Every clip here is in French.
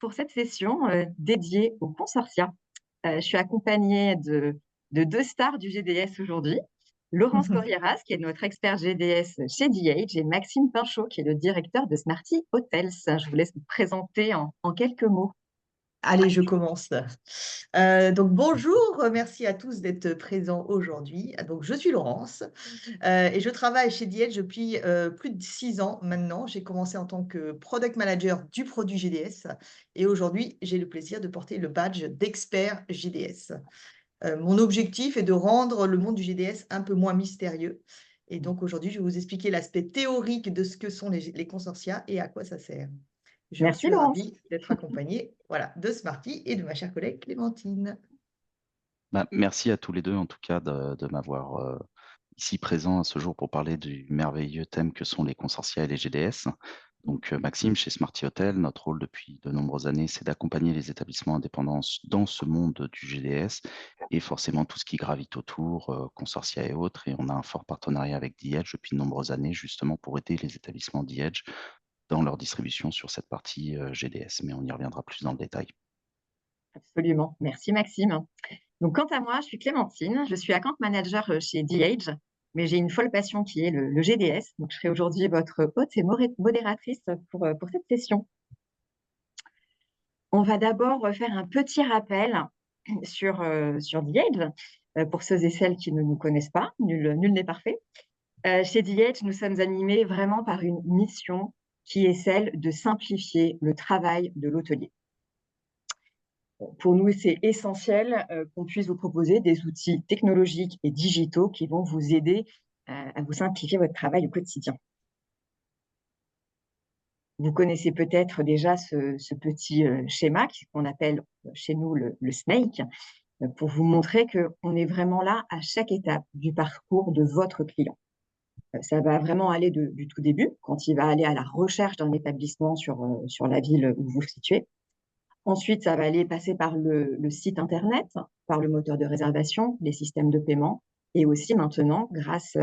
pour cette session dédiée au consortia. Je suis accompagnée de deux stars du GDS aujourd'hui, Laurence Corrieras, qui est notre expert GDS chez DH, et Maxime Pinchot, qui est le directeur de Smarty Hotels. Je vous laisse vous présenter en quelques mots. Allez, je commence. Donc bonjour, merci à tous d'être présents aujourd'hui. Donc je suis Laurence, et je travaille chez DH depuis, plus de 6 ans maintenant. J'ai commencé en tant que product manager du produit GDS et aujourd'hui, j'ai le plaisir de porter le badge d'expert GDS. Mon objectif est de rendre le monde du GDS un peu moins mystérieux et donc aujourd'hui, je vais vous expliquer l'aspect théorique de ce que sont les consortia et à quoi ça sert. Je Merci suis Laurence. ravie d'être accompagnée, voilà, de Smarty et de ma chère collègue Clémentine. Merci à tous les deux, en tout cas, de m'avoir ici présent à ce jour pour parler du merveilleux thème que sont les consortia et les GDS. Donc, Maxime, chez Smarty Hotel, notre rôle depuis de nombreuses années, c'est d'accompagner les établissements indépendants dans ce monde du GDS et forcément tout ce qui gravite autour, consortia et autres. Et on a un fort partenariat avec The depuis de nombreuses années, justement pour aider les établissements The dans leur distribution sur cette partie GDS. Mais on y reviendra plus dans le détail. Absolument. Merci Maxime. Donc, quant à moi, je suis Clémentine, je suis account manager chez DH, mais j'ai une folle passion qui est le GDS. Donc, je serai aujourd'hui votre hôte et modératrice pour cette session. On va d'abord faire un petit rappel sur DH, pour ceux et celles qui ne nous connaissent pas, nul n'est parfait. Chez DH, nous sommes animés vraiment par une mission qui est celle de simplifier le travail de l'hôtelier. Pour nous, c'est essentiel qu'on puisse vous proposer des outils technologiques et digitaux qui vont vous aider à vous simplifier votre travail au quotidien. Vous connaissez peut-être déjà ce petit schéma qu'on appelle chez nous le SNAKE, pour vous montrer qu'on est vraiment là à chaque étape du parcours de votre client. Ça va vraiment aller du tout début, quand il va aller à la recherche d'un établissement sur la ville où vous vous situez. Ensuite, ça va aller passer par le site internet, par le moteur de réservation, les systèmes de paiement, et aussi maintenant, grâce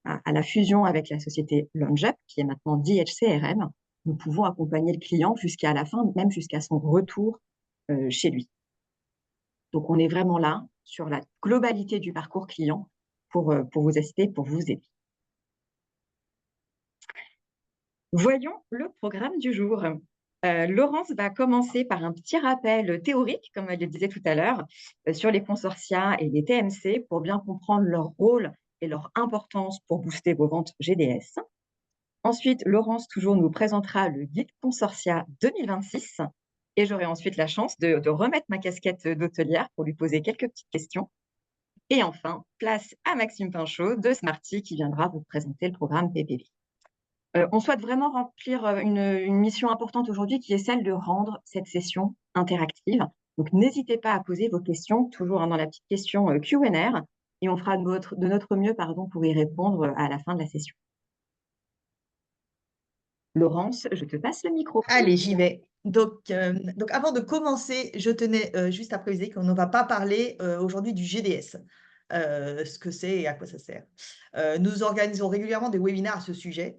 à la fusion avec la société LaunchUp, qui est maintenant DHCRM, nous pouvons accompagner le client jusqu'à la fin, même jusqu'à son retour chez lui. Donc, on est vraiment là sur la globalité du parcours client pour vous assister, pour vous aider. Voyons le programme du jour. Laurence va commencer par un petit rappel théorique, comme elle le disait tout à l'heure, sur les consortia et les TMC pour bien comprendre leur rôle et leur importance pour booster vos ventes GDS. Ensuite, Laurence toujours nous présentera le guide consortia 2026 et j'aurai ensuite la chance de remettre ma casquette d'hôtelière pour lui poser quelques petites questions. Et enfin, place à Maxime Pinchot de Smarty qui viendra vous présenter le programme PPV. On souhaite vraiment remplir une mission importante aujourd'hui qui est celle de rendre cette session interactive. Donc, n'hésitez pas à poser vos questions, toujours dans la petite question Q&R, et on fera de notre mieux pour y répondre à la fin de la session. Laurence, je te passe le micro. Allez, j'y vais. Donc avant de commencer, je tenais juste à préciser qu'on ne va pas parler aujourd'hui du GDS, ce que c'est et à quoi ça sert. Nous organisons régulièrement des webinaires à ce sujet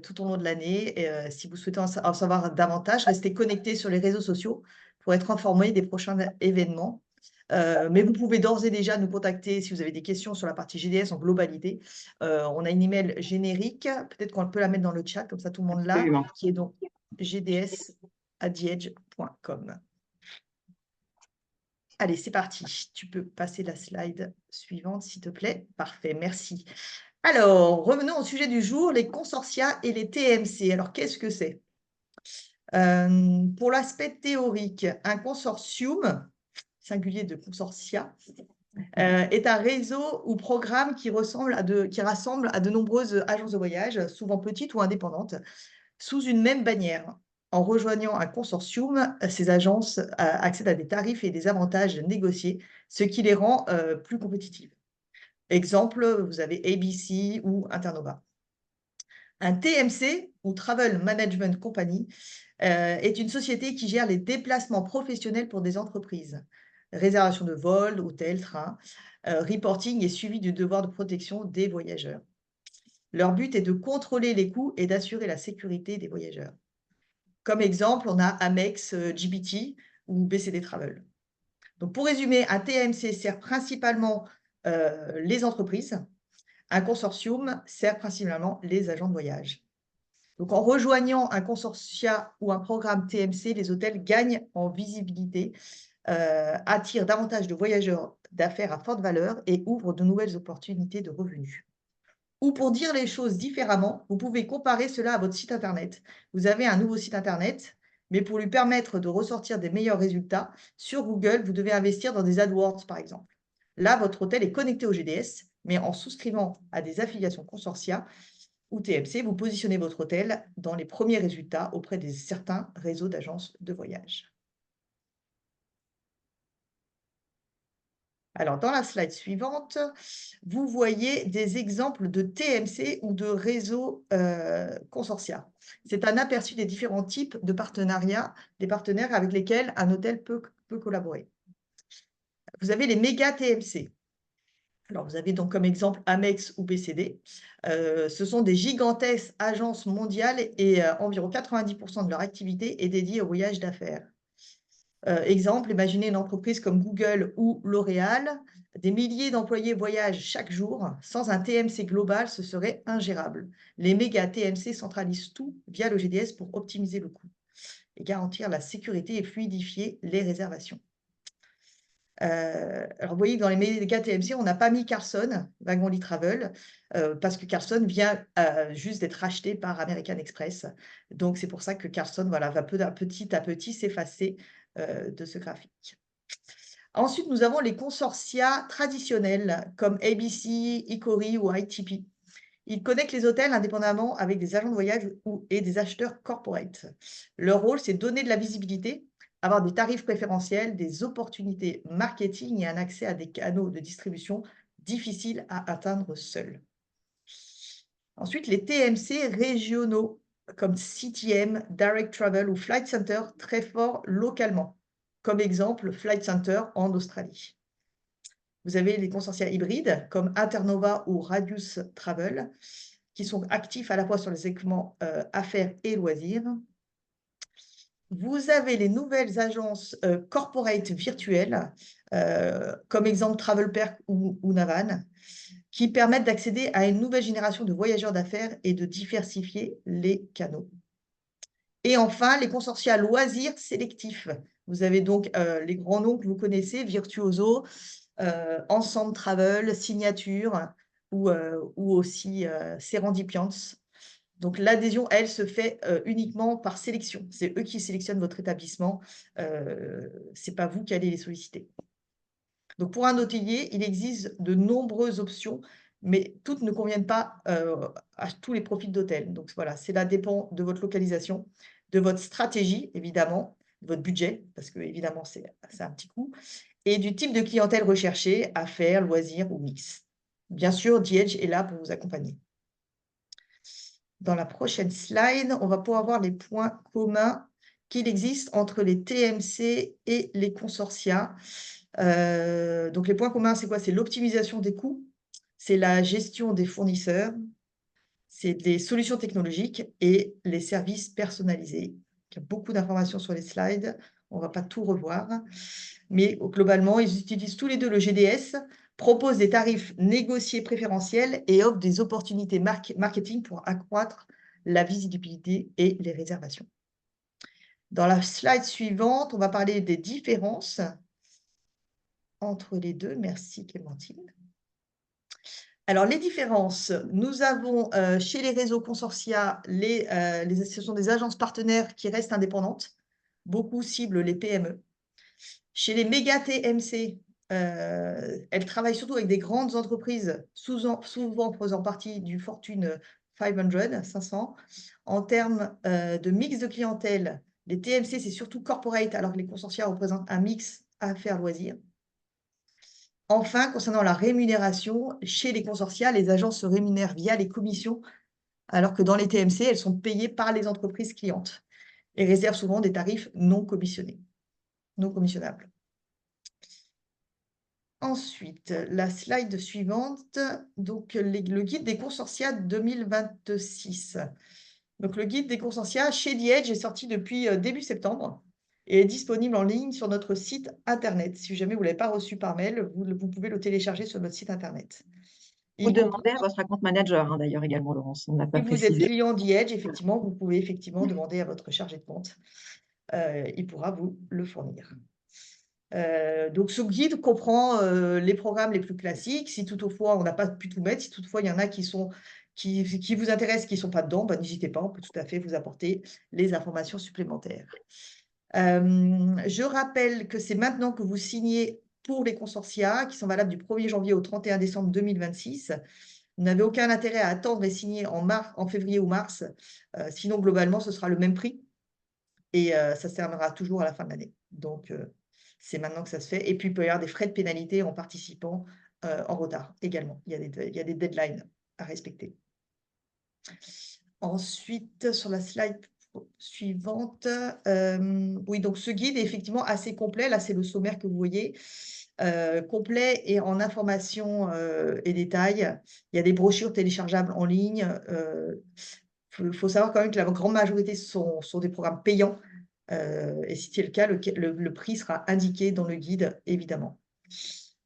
tout au long de l'année. Et si vous souhaitez en savoir davantage, restez connectés sur les réseaux sociaux pour être informés des prochains événements. Mais vous pouvez d'ores et déjà nous contacter si vous avez des questions sur la partie GDS en globalité. On a une email générique, peut-être qu'on peut la mettre dans le chat, comme ça tout le monde l'a, Absolument. qui est donc gds@diedge.com. Allez, c'est parti. Tu peux passer la slide suivante, s'il te plaît. Parfait, merci. Alors, revenons au sujet du jour, les consortia et les TMC. Alors, qu'est-ce que c'est? Pour l'aspect théorique, un consortium, singulier de consortia, est un réseau ou programme qui rassemble à de nombreuses agences de voyage, souvent petites ou indépendantes, sous une même bannière. En rejoignant un consortium, ces agences accèdent à des tarifs et des avantages négociés, ce qui les rend plus compétitives. Exemple, vous avez ABC ou Internova. Un TMC, ou Travel Management Company, est une société qui gère les déplacements professionnels pour des entreprises. Réservation de vols, hôtels, trains, reporting et suivi du devoir de protection des voyageurs. Leur but est de contrôler les coûts et d'assurer la sécurité des voyageurs. Comme exemple, on a Amex, GBT ou BCD Travel. Donc, pour résumer, un TMC sert principalement les entreprises. Un consortium sert principalement les agents de voyage. Donc, en rejoignant un consortia ou un programme TMC, les hôtels gagnent en visibilité, attirent davantage de voyageurs d'affaires à forte valeur et ouvrent de nouvelles opportunités de revenus. Ou pour dire les choses différemment, vous pouvez comparer cela à votre site internet. Vous avez un nouveau site internet, mais pour lui permettre de ressortir des meilleurs résultats, sur Google, vous devez investir dans des AdWords, par exemple. Là, votre hôtel est connecté au GDS, mais en souscrivant à des affiliations consortia ou TMC, vous positionnez votre hôtel dans les premiers résultats auprès de certains réseaux d'agences de voyage. Alors, dans la slide suivante, vous voyez des exemples de TMC ou de réseaux consortia. C'est un aperçu des différents types de partenariats, des partenaires avec lesquels un hôtel peut collaborer. Vous avez les méga TMC. Alors, vous avez donc comme exemple Amex ou BCD. Ce sont des gigantesques agences mondiales et environ 90% de leur activité est dédiée au voyage d'affaires. Exemple, imaginez une entreprise comme Google ou L'Oréal. Des milliers d'employés voyagent chaque jour. Sans un TMC global, ce serait ingérable. Les méga TMC centralisent tout via le GDS pour optimiser le coût et garantir la sécurité et fluidifier les réservations. Alors, vous voyez que dans les méga TMC, on n'a pas mis Carlson, Wagon Travel, parce que Carlson vient juste d'être racheté par American Express. Donc, c'est pour ça que Carlson va petit à petit s'effacer de ce graphique. Ensuite, nous avons les consortia traditionnels comme ABC, Icori ou ITP. Ils connectent les hôtels indépendamment avec des agents de voyage et des acheteurs corporate. Leur rôle, c'est de donner de la visibilité, avoir des tarifs préférentiels, des opportunités marketing et un accès à des canaux de distribution difficiles à atteindre seuls. Ensuite, les TMC régionaux comme CTM, Direct Travel ou Flight Center, très forts localement. Comme exemple, Flight Center en Australie. Vous avez les consortia hybrides comme Internova ou Radius Travel, qui sont actifs à la fois sur les segments affaires et loisirs. Vous avez les nouvelles agences corporate virtuelles, comme exemple TravelPerk ou Navan, qui permettent d'accéder à une nouvelle génération de voyageurs d'affaires et de diversifier les canaux. Et enfin, les consortia loisirs sélectifs. Vous avez donc les grands noms que vous connaissez, Virtuoso, Ensemble Travel, Signature ou aussi Serendipiants. Donc, l'adhésion, elle, se fait uniquement par sélection. C'est eux qui sélectionnent votre établissement. Ce n'est pas vous qui allez les solliciter. Donc, pour un hôtelier, il existe de nombreuses options, mais toutes ne conviennent pas à tous les profils d'hôtel. Donc, voilà, cela dépend de votre localisation, de votre stratégie, évidemment, de votre budget, parce que, évidemment, c'est un petit coût, et du type de clientèle recherchée, affaires, loisirs ou mix. Bien sûr, The-Edge est là pour vous accompagner. Dans la prochaine slide, on va pouvoir voir les points communs qu'il existe entre les TMC et les consortia. Donc, les points communs, c'est quoi? C'est l'optimisation des coûts, c'est la gestion des fournisseurs, c'est des solutions technologiques et les services personnalisés. Il y a beaucoup d'informations sur les slides, on ne va pas tout revoir. Mais globalement, ils utilisent tous les deux le GDS, proposent des tarifs négociés préférentiels et offrent des opportunités marketing pour accroître la visibilité et les réservations. Dans la slide suivante, on va parler des différences entre les deux. Merci Clémentine. Alors, les différences, nous avons chez les réseaux consortia, ce sont des agences partenaires qui restent indépendantes. Beaucoup ciblent les PME. Chez les méga TMC, elles travaillent surtout avec des grandes entreprises, souvent faisant partie du Fortune 500. En termes de mix de clientèle, les TMC, c'est surtout corporate, alors que les consortia représentent un mix affaires-loisirs. Enfin, concernant la rémunération, chez les consortia, les agences se rémunèrent via les commissions, alors que dans les TMC, elles sont payées par les entreprises clientes et réservent souvent des tarifs non commissionnables. Ensuite, la slide suivante, donc le guide des consortia 2026. Donc, le guide des consortia chez The Edge est sorti depuis début septembre et est disponible en ligne sur notre site internet. Si jamais vous ne l'avez pas reçu par mail, vous pouvez le télécharger sur notre site internet. Vous Il comprend, demandez à votre account manager, hein, d'ailleurs, également, Laurence, on n'a pas si vous êtes précisé. client The Edge, effectivement, vous pouvez effectivement demander à votre chargé de compte. Il pourra vous le fournir. Donc, ce guide comprend les programmes les plus classiques. Si toutefois, on n'a pas pu tout mettre, si toutefois, il y en a qui vous intéressent, qui ne sont pas dedans, bah, n'hésitez pas, on peut tout à fait vous apporter les informations supplémentaires. Je rappelle que c'est maintenant que vous signez pour les consortia qui sont valables du 1er janvier au 31 décembre 2026. Vous n'avez aucun intérêt à attendre et signer en février ou mars. Sinon, globalement, ce sera le même prix et ça se terminera toujours à la fin de l'année. Donc, c'est maintenant que ça se fait. Et puis, il peut y avoir des frais de pénalité en participant en retard également. Il y a des deadlines à respecter. Ensuite, sur la slide suivante, oui, donc ce guide est effectivement assez complet. Là, c'est le sommaire que vous voyez, complet et en informations et détails. Il y a des brochures téléchargeables en ligne. Faut savoir quand même que la grande majorité sont des programmes payants. Et si c'est le cas, le prix sera indiqué dans le guide, évidemment.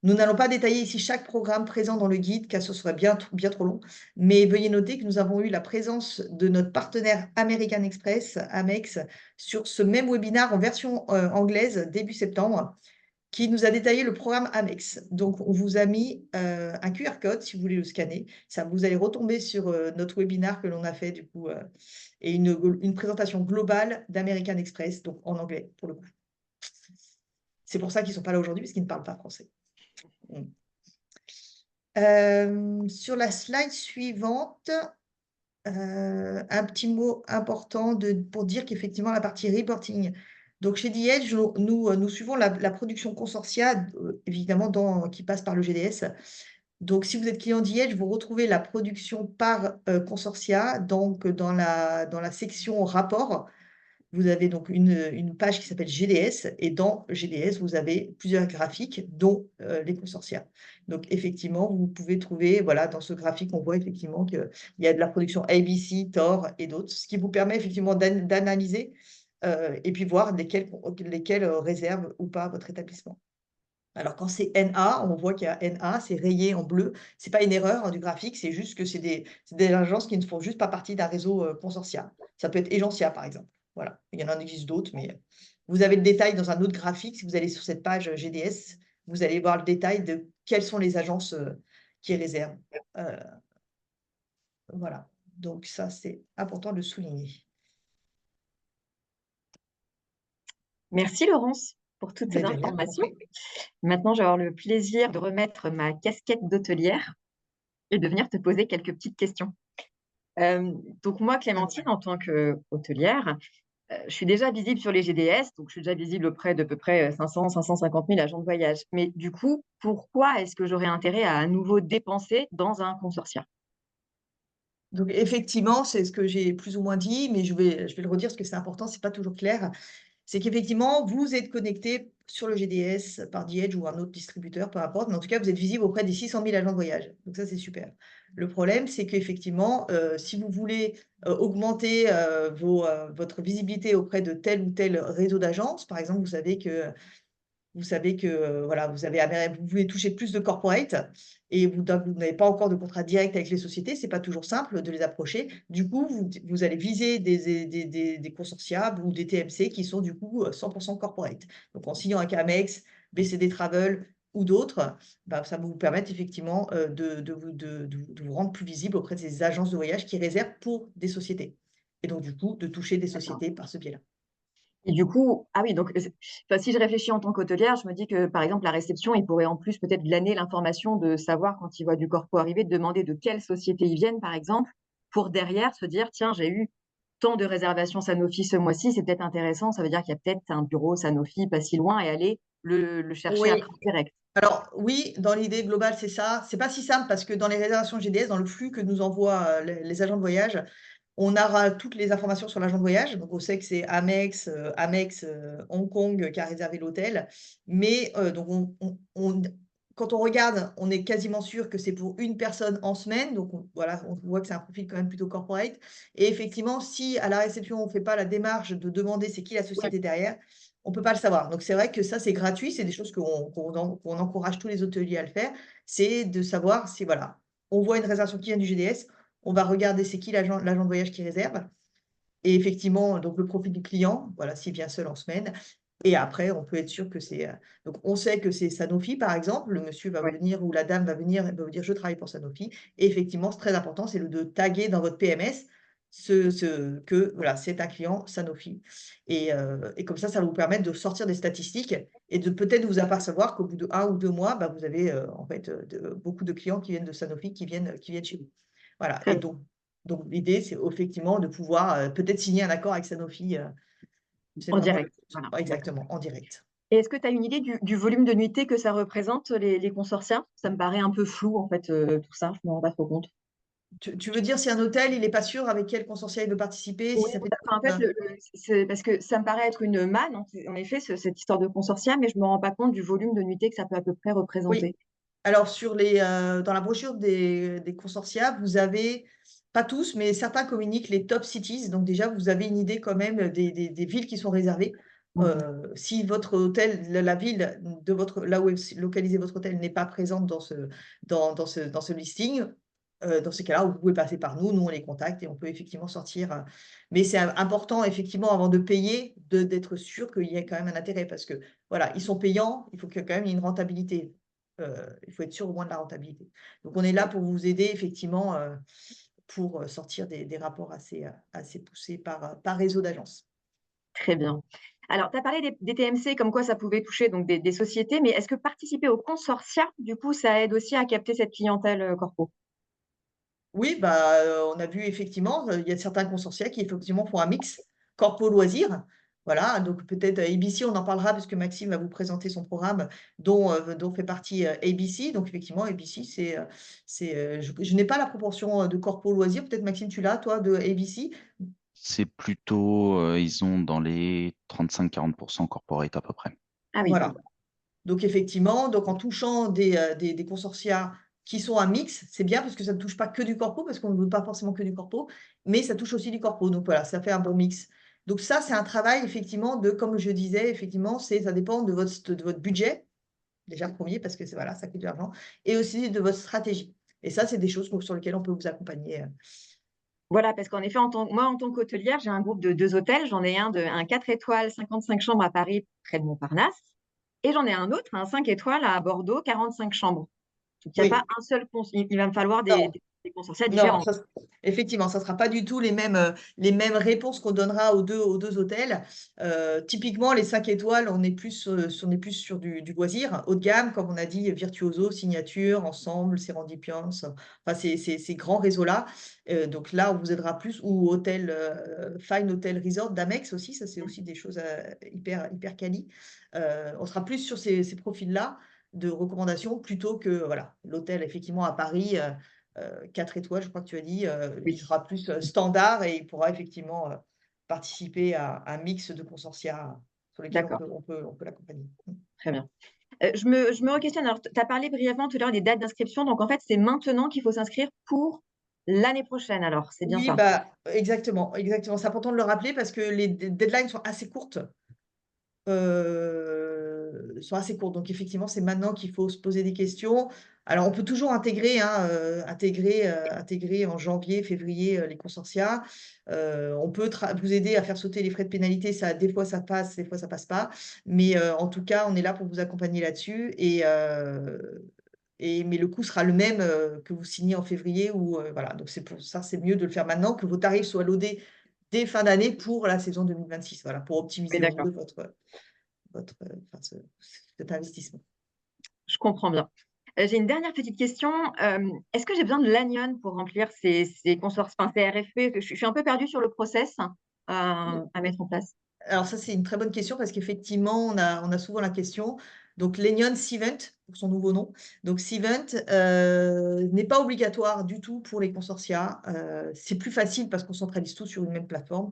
Nous n'allons pas détailler ici chaque programme présent dans le guide, car ce serait bien trop long, mais veuillez noter que nous avons eu la présence de notre partenaire American Express, Amex, sur ce même webinaire en version anglaise début septembre, qui nous a détaillé le programme Amex. Donc, on vous a mis un QR code si vous voulez le scanner. Ça, vous allez retomber sur notre webinaire que l'on a fait du coup, et une présentation globale d'American Express, donc en anglais pour le coup. C'est pour ça qu'ils ne sont pas là aujourd'hui, parce qu'ils ne parlent pas français. Sur la slide suivante, un petit mot important pour dire qu'effectivement, la partie reporting. Donc, chez The Edge, nous suivons la production consortia, évidemment, qui passe par le GDS. Donc, si vous êtes client The Edge, vous retrouvez la production par consortia, donc dans la section rapport. Vous avez donc une page qui s'appelle GDS et dans GDS, vous avez plusieurs graphiques, dont les consortia. Donc, effectivement, vous pouvez trouver, voilà, dans ce graphique, on voit effectivement qu'il y a de la production ABC, Tor et d'autres, ce qui vous permet effectivement d'analyser et puis voir lesquels réservent ou pas votre établissement. Alors, quand c'est NA, on voit qu'il y a NA, c'est rayé en bleu. Ce n'est pas une erreur du graphique, c'est juste que c'est des agences qui ne font juste pas partie d'un réseau consortia. Ça peut être Egencia, par exemple. Voilà, il y en existe d'autres, mais vous avez le détail dans un autre graphique. Si vous allez sur cette page GDS, vous allez voir le détail de quelles sont les agences qui réservent. Voilà, donc ça, c'est important de le souligner. Merci, Laurence, pour toutes ces De rien, informations. Maintenant, je vais avoir le plaisir de remettre ma casquette d'hôtelière et de venir te poser quelques petites questions. Donc moi, Clémentine, en tant qu'hôtelière, je suis déjà visible sur les GDS, donc je suis déjà visible auprès de peu près 500, 550 000 agents de voyage. Mais du coup, pourquoi est-ce que j'aurais intérêt à nouveau dépenser dans un consortia? Donc effectivement, c'est ce que j'ai plus ou moins dit, mais je vais le redire parce que c'est important, c'est pas toujours clair. C'est qu'effectivement, vous êtes connecté sur le GDS par The Edge ou un autre distributeur, peu importe, mais en tout cas, vous êtes visible auprès des 600 000 agents de voyage. Donc ça, c'est super. Le problème, c'est qu'effectivement, si vous voulez augmenter votre visibilité auprès de tel ou tel réseau d'agences, par exemple, vous savez que voilà, vous voulez toucher plus de corporate et vous n'avez pas encore de contrat direct avec les sociétés, c'est pas toujours simple de les approcher. Du coup, vous allez viser des consortia ou des TMC qui sont du coup 100% corporate. Donc, en signant avec Amex, BCD Travel ou d'autres, bah, ça va vous permettre effectivement de vous rendre plus visible auprès de ces agences de voyage qui réservent pour des sociétés. Et donc, du coup, de toucher des sociétés par ce biais-là. Et du coup, ah oui, donc enfin, si je réfléchis en tant qu'hôtelière, je me dis que par exemple, la réception, il pourrait en plus peut-être glaner l'information de savoir quand il voit du corpo arriver, de demander de quelle société ils viennent, par exemple, pour derrière se dire, tiens, j'ai eu tant de réservations Sanofi ce mois-ci, c'est peut-être intéressant, ça veut dire qu'il y a peut-être un bureau Sanofi pas si loin et aller le chercher Oui. après en direct. Alors oui, dans l'idée globale, c'est ça. C'est pas si simple parce que dans les réservations GDS, dans le flux que nous envoient les agents de voyage, on aura toutes les informations sur l'agent de voyage. Donc on sait que c'est Amex, Hong Kong qui a réservé l'hôtel. Mais donc quand on regarde, on est quasiment sûr que c'est pour une personne en semaine. Donc, voilà, on voit que c'est un profil quand même plutôt corporate. Et effectivement, si à la réception, on ne fait pas la démarche de demander c'est qui la Ouais. société derrière, on ne peut pas le savoir. Donc, c'est vrai que ça, c'est gratuit. C'est des choses qu'on encourage tous les hôteliers à le faire. C'est de savoir si, voilà, on voit une réservation qui vient du GDS, on va regarder c'est qui l'agent de voyage qui réserve. Et effectivement, donc le profil du client, voilà, s'il vient seul en semaine. Et après, on peut être sûr que c'est, donc on sait que c'est Sanofi, par exemple. Le monsieur va Ouais. venir ou la dame va venir, elle va vous dire: «Je travaille pour Sanofi» et effectivement, c'est très important, c'est de taguer dans votre PMS que voilà, c'est un client Sanofi et comme ça va vous permettre de sortir des statistiques et de peut-être vous apercevoir qu'au bout de 1 ou 2 mois, bah, vous avez, en fait, beaucoup de clients qui viennent de Sanofi qui viennent chez vous. Voilà et Très bien. donc l'idée, c'est effectivement de pouvoir, peut-être signer un accord avec Sanofi, c'est En vraiment le direct. but. Voilà, Ouais, d'accord. exactement, en direct. Et est-ce que tu as une idée du volume de nuitées que ça représente, les consortia? Ça me paraît un peu flou, en fait, tout ça, je me rends pas trop compte. Tu veux dire si un hôtel, il est pas sûr avec quel consortia il veut participer, si Oui, ça fait enfin, en fait, c'est parce que ça me paraît être une manne, en effet, cette histoire de consortia, mais je me rends pas compte du volume de nuitées que ça peut à peu près oui. représenter. Alors dans la brochure des consortia, vous avez, pas tous, mais certains communiquent les top cities. Donc déjà, vous avez une idée quand même des villes qui sont réservées. Mmh. Si votre hôtel, la ville de votre là où est localisé votre hôtel n'est pas présente dans ce listing, dans ces cas-là, vous pouvez passer par nous. Nous, on les contacte et on peut effectivement sortir, mais c'est important effectivement avant de payer, d'être sûr qu'il y ait quand même un intérêt parce que voilà, ils sont payants, il faut que quand même il y ait une rentabilité. Il faut être sûr au moins de la rentabilité. Donc on est là pour vous aider effectivement, pour, sortir des rapports assez poussés par réseau d'agences. Très bien. Alors, tu as parlé des TMC, comme quoi ça pouvait toucher donc des sociétés, mais est-ce que participer au consortia, du coup, ça aide aussi à capter cette clientèle, corpo? Oui, bah, on a vu effectivement, il y a certains consortia qui effectivement font un mix corpo loisirs. Voilà, donc peut-être ABC, on en parlera parce que Maxime va vous présenter son programme dont fait partie, ABC. Donc effectivement, ABC, je n'ai pas la proportion, de corpo loisirs. Peut-être Maxime, tu l'as toi de ABC? C'est plutôt, ils ont dans les 35-40% corporate à peu près. Ah oui. Voilà. Donc effectivement, donc en touchant des consortia qui sont un mix, c'est bien parce que ça ne touche pas que du corpo, parce qu'on ne veut pas forcément que du corpo, mais ça touche aussi du corpo. Donc voilà, ça fait un bon mix. Donc ça, c'est un travail effectivement comme je disais, effectivement, ça dépend de votre budget, déjà le 1er parce que voilà, ça coûte de l'argent et aussi de votre stratégie. Et ça, c'est des choses sur lesquelles on peut vous accompagner. Voilà, parce qu'en effet, moi, en tant qu'hôtelière, j'ai un groupe de 2 hôtels. J'en ai un 4 étoiles, 55 chambres à Paris, près de Montparnasse, et j'en ai un autre, un 5 étoiles à Bordeaux, 45 chambres. Donc il y a pas Oui, un seul il va me falloir non. des consortia Non, différents. effectivement, ça ne sera pas du tout les mêmes réponses qu'on donnera aux deux hôtels. Typiquement, les 5 étoiles, on est plus sur du loisir, haut de gamme, comme on a dit, Virtuoso, Signature, Ensemble, Sérendipiance, enfin ces grands réseaux-là. Donc là, on vous aidera plus ou hôtel, Fine Hotel Resort d'Amex aussi, ça c'est aussi des choses, hyper hyper quali. On sera plus sur ces profils-là de recommandations plutôt que voilà, l'hôtel effectivement à Paris, 4 étoiles, je crois que tu as dit, il Oui, sera plus, standard et il pourra effectivement, participer à un mix de consortia sur lesquels on d'accord, peut on peut on peut l'accompagner. Mmh. très bien. Je me re-questionne. Alors, tu as parlé brièvement tout à l'heure des dates d'inscription, donc en fait, c'est maintenant qu'il faut s'inscrire pour l'année prochaine alors, c'est bien Oui, ça? bah, exactement, exactement. C'est important de le rappeler parce que les deadlines sont assez courtes. Sont assez courtes. Donc effectivement, c'est maintenant qu'il faut se poser des questions. Alors on peut toujours intégrer, hein, intégrer en janvier, février, les consortia. On peut vous aider à faire sauter les frais de pénalité. Ça, des fois ça passe, des fois ça passe pas. Mais, en tout cas, on est là pour vous accompagner là-dessus mais le coût sera le même, que vous signez en février ou, voilà. Donc c'est pour ça, c'est mieux de le faire maintenant, que vos tarifs soient loadés dès fin d'année pour la saison 2026. Voilà, pour Oui, optimiser au d'accord, mieux enfin cet investissement. je comprends bien. J'ai une dernière petite question. Est-ce que j'ai besoin de l'Anion pour remplir ces enfin, ces RFP? Que je suis un peu perdue sur le process, à mettre en place. Alors ça, c'est une très bonne question parce qu'effectivement, on a souvent la question. Donc, l'Enion Cvent, pour son nouveau nom. Donc, Cvent n'est pas obligatoire du tout pour les consortia. C'est plus facile parce qu'on centralise tout sur une même plateforme,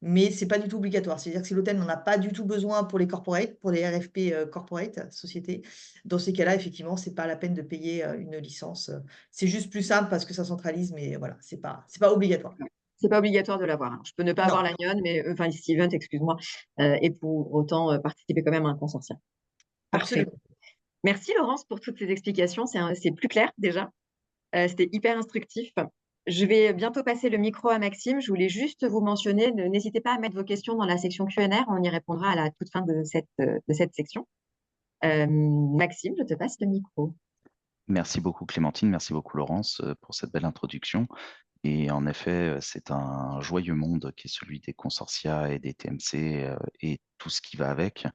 mais c'est pas du tout obligatoire. C'est-à-dire que si l'hôtel n'en a pas du tout besoin pour les corporate, pour les RFP corporate, sociétés, dans ces cas-là, effectivement, c'est pas la peine de payer une licence. C'est juste plus simple parce que ça centralise, mais voilà, c'est pas obligatoire. C'est pas obligatoire de l'avoir, hein. Je peux ne pas avoir Non, l'Anion, mais enfin Steven, excuse-moi, et pour autant participer quand même à un consortium. Parfait. absolument. Merci Laurence pour toutes ces explications. C'est plus clair déjà. C'était hyper instructif. Je vais bientôt passer le micro à Maxime. Je voulais juste vous mentionner, n'hésitez pas à mettre vos questions dans la section Q&R. On y répondra à la toute fin de cette section. Maxime, je te passe le micro. Merci beaucoup Clémentine, merci beaucoup Laurence pour cette belle introduction. Et en effet, c'est un joyeux monde qui est celui des consortia et des TMC et tout ce qui va avec.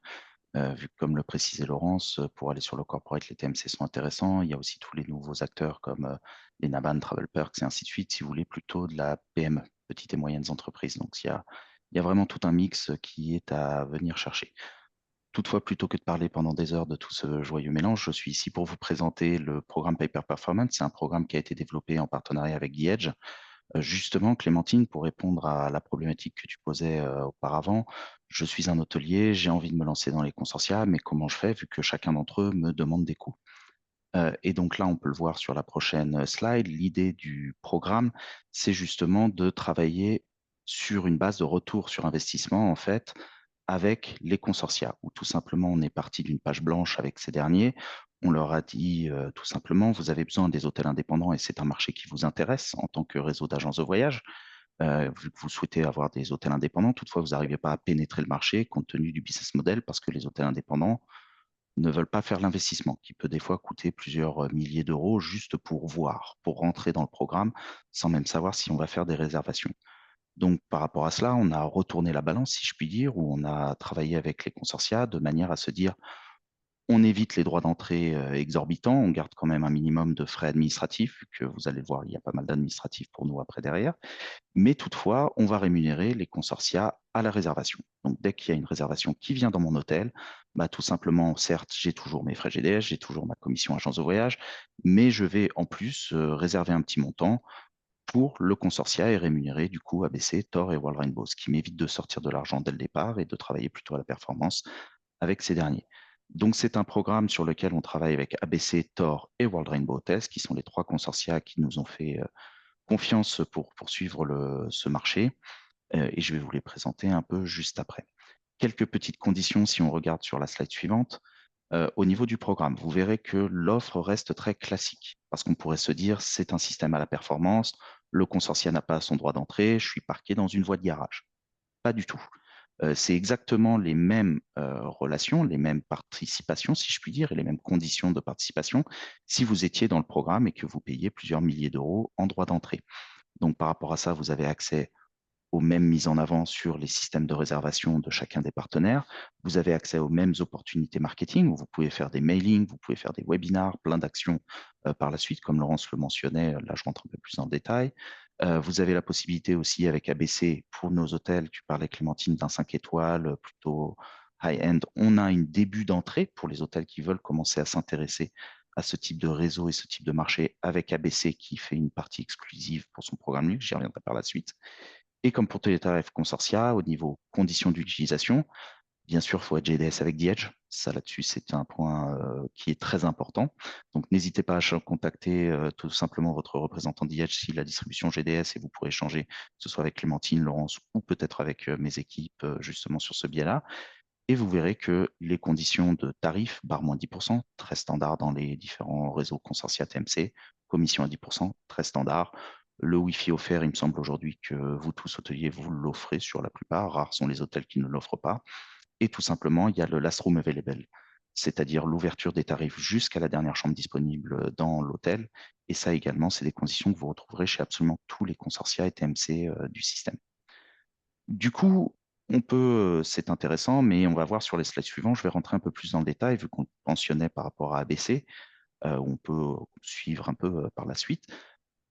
Vu que, comme le précisait Laurence, pour aller sur le corporate, les TMC sont intéressants. Il y a aussi tous les nouveaux acteurs comme les Naban, Travel Perks et ainsi de suite, si vous voulez plutôt de la PME, petites et moyennes entreprises. Donc, il y a vraiment tout un mix qui est à venir chercher. Toutefois, plutôt que de parler pendant des heures de tout ce joyeux mélange, je suis ici pour vous présenter le programme Paper Performance. C'est un programme qui a été développé en partenariat avec The Edge. Justement, Clémentine, pour répondre à la problématique que tu posais auparavant, je suis un hôtelier, j'ai envie de me lancer dans les consortia, mais comment je fais vu que chacun d'entre eux me demande des coûts? Et donc là, on peut le voir sur la prochaine slide, l'idée du programme, c'est justement de travailler sur une base de retour sur investissement, en fait, avec les consortia, où tout simplement, on est parti d'une page blanche avec ces derniers. On leur a dit tout simplement, vous avez besoin des hôtels indépendants et c'est un marché qui vous intéresse en tant que réseau d'agences de voyage, vu que vous souhaitez avoir des hôtels indépendants. Toutefois, vous n'arrivez pas à pénétrer le marché compte tenu du business model parce que les hôtels indépendants ne veulent pas faire l'investissement, qui peut des fois coûter plusieurs milliers d'euros juste pour voir, pour rentrer dans le programme, sans même savoir si on va faire des réservations. Donc, par rapport à cela, on a retourné la balance, si je puis dire, où on a travaillé avec les consortia de manière à se dire, on évite les droits d'entrée exorbitants, on garde quand même un minimum de frais administratifs, vu que vous allez le voir, il y a pas mal d'administratifs pour nous après derrière. Mais toutefois, on va rémunérer les consortia à la réservation. Donc, dès qu'il y a une réservation qui vient dans mon hôtel, bah, tout simplement, certes, j'ai toujours mes frais GDS, j'ai toujours ma commission agence de voyage, mais je vais en plus réserver un petit montant pour le consortia et rémunérer du coup ABC, Tor et World Rainbow, ce qui m'évite de sortir de l'argent dès le départ et de travailler plutôt à la performance avec ces derniers. Donc, c'est un programme sur lequel on travaille avec ABC, Tor et World Rainbow Hotels, qui sont les trois consortia qui nous ont fait confiance pour poursuivre ce marché. Et je vais vous les présenter un peu juste après. Quelques petites conditions si on regarde sur la slide suivante. Au niveau du programme, vous verrez que l'offre reste très classique parce qu'on pourrait se dire c'est un système à la performance, le consortia n'a pas son droit d'entrée, je suis parqué dans une voie de garage. Pas du tout. C'est exactement les mêmes relations, les mêmes participations, si je puis dire, et les mêmes conditions de participation si vous étiez dans le programme et que vous payiez plusieurs milliers d'euros en droit d'entrée. Donc, par rapport à ça, vous avez accès aux mêmes mises en avant sur les systèmes de réservation de chacun des partenaires. Vous avez accès aux mêmes opportunités marketing où vous pouvez faire des mailings, vous pouvez faire des webinars, plein d'actions par la suite, comme Laurence le mentionnait. Là, je rentre un peu plus en détail. Vous avez la possibilité aussi avec ABC pour nos hôtels. Tu parlais, Clémentine, d'un 5 étoiles plutôt high-end. On a un début d'entrée pour les hôtels qui veulent commencer à s'intéresser à ce type de réseau et ce type de marché avec ABC qui fait une partie exclusive pour son programme luxe. J'y reviendrai par la suite. Et comme pour tous les tarifs consortia, au niveau conditions d'utilisation, bien sûr, il faut être GDS avec The Edge. Ça, là-dessus, c'est un point qui est très important. Donc, n'hésitez pas à contacter tout simplement votre représentant The Edge si la distribution GDS et vous pourrez échanger, que ce soit avec Clémentine, Laurence ou peut-être avec mes équipes, justement sur ce biais-là. Et vous verrez que les conditions de tarif, barre moins 10%, très standard dans les différents réseaux consortia TMC, commission à 10%, très standard. Le Wi-Fi offert, il me semble aujourd'hui que vous tous hôteliers, vous l'offrez sur la plupart. Rares sont les hôtels qui ne l'offrent pas. Et tout simplement, il y a le last room available, c'est-à-dire l'ouverture des tarifs jusqu'à la dernière chambre disponible dans l'hôtel. Et ça également, c'est des conditions que vous retrouverez chez absolument tous les consortia et TMC du système. Du coup, c'est intéressant, mais on va voir sur les slides suivants, je vais rentrer un peu plus dans le détail, vu qu'on mentionnait par rapport à ABC, on peut suivre un peu par la suite.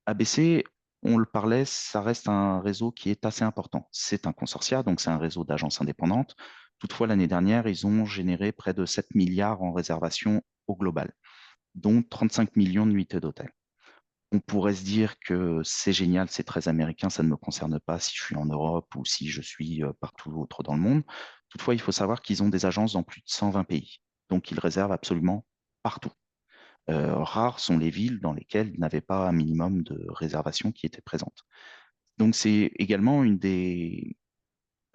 ABC, on le parlait, ça reste un réseau qui est assez important. C'est un consortia, donc c'est un réseau d'agences indépendantes. Toutefois, l'année dernière, ils ont généré près de 7 milliards en réservations au global, dont 35 millions de nuitées d'hôtel. On pourrait se dire que c'est génial, c'est très américain, ça ne me concerne pas si je suis en Europe ou si je suis partout autre dans le monde. Toutefois, il faut savoir qu'ils ont des agences dans plus de 120 pays. Donc, ils réservent absolument partout. Rares sont les villes dans lesquelles il n'avait pas un minimum de réservations qui étaient présentes. Donc, c'est également un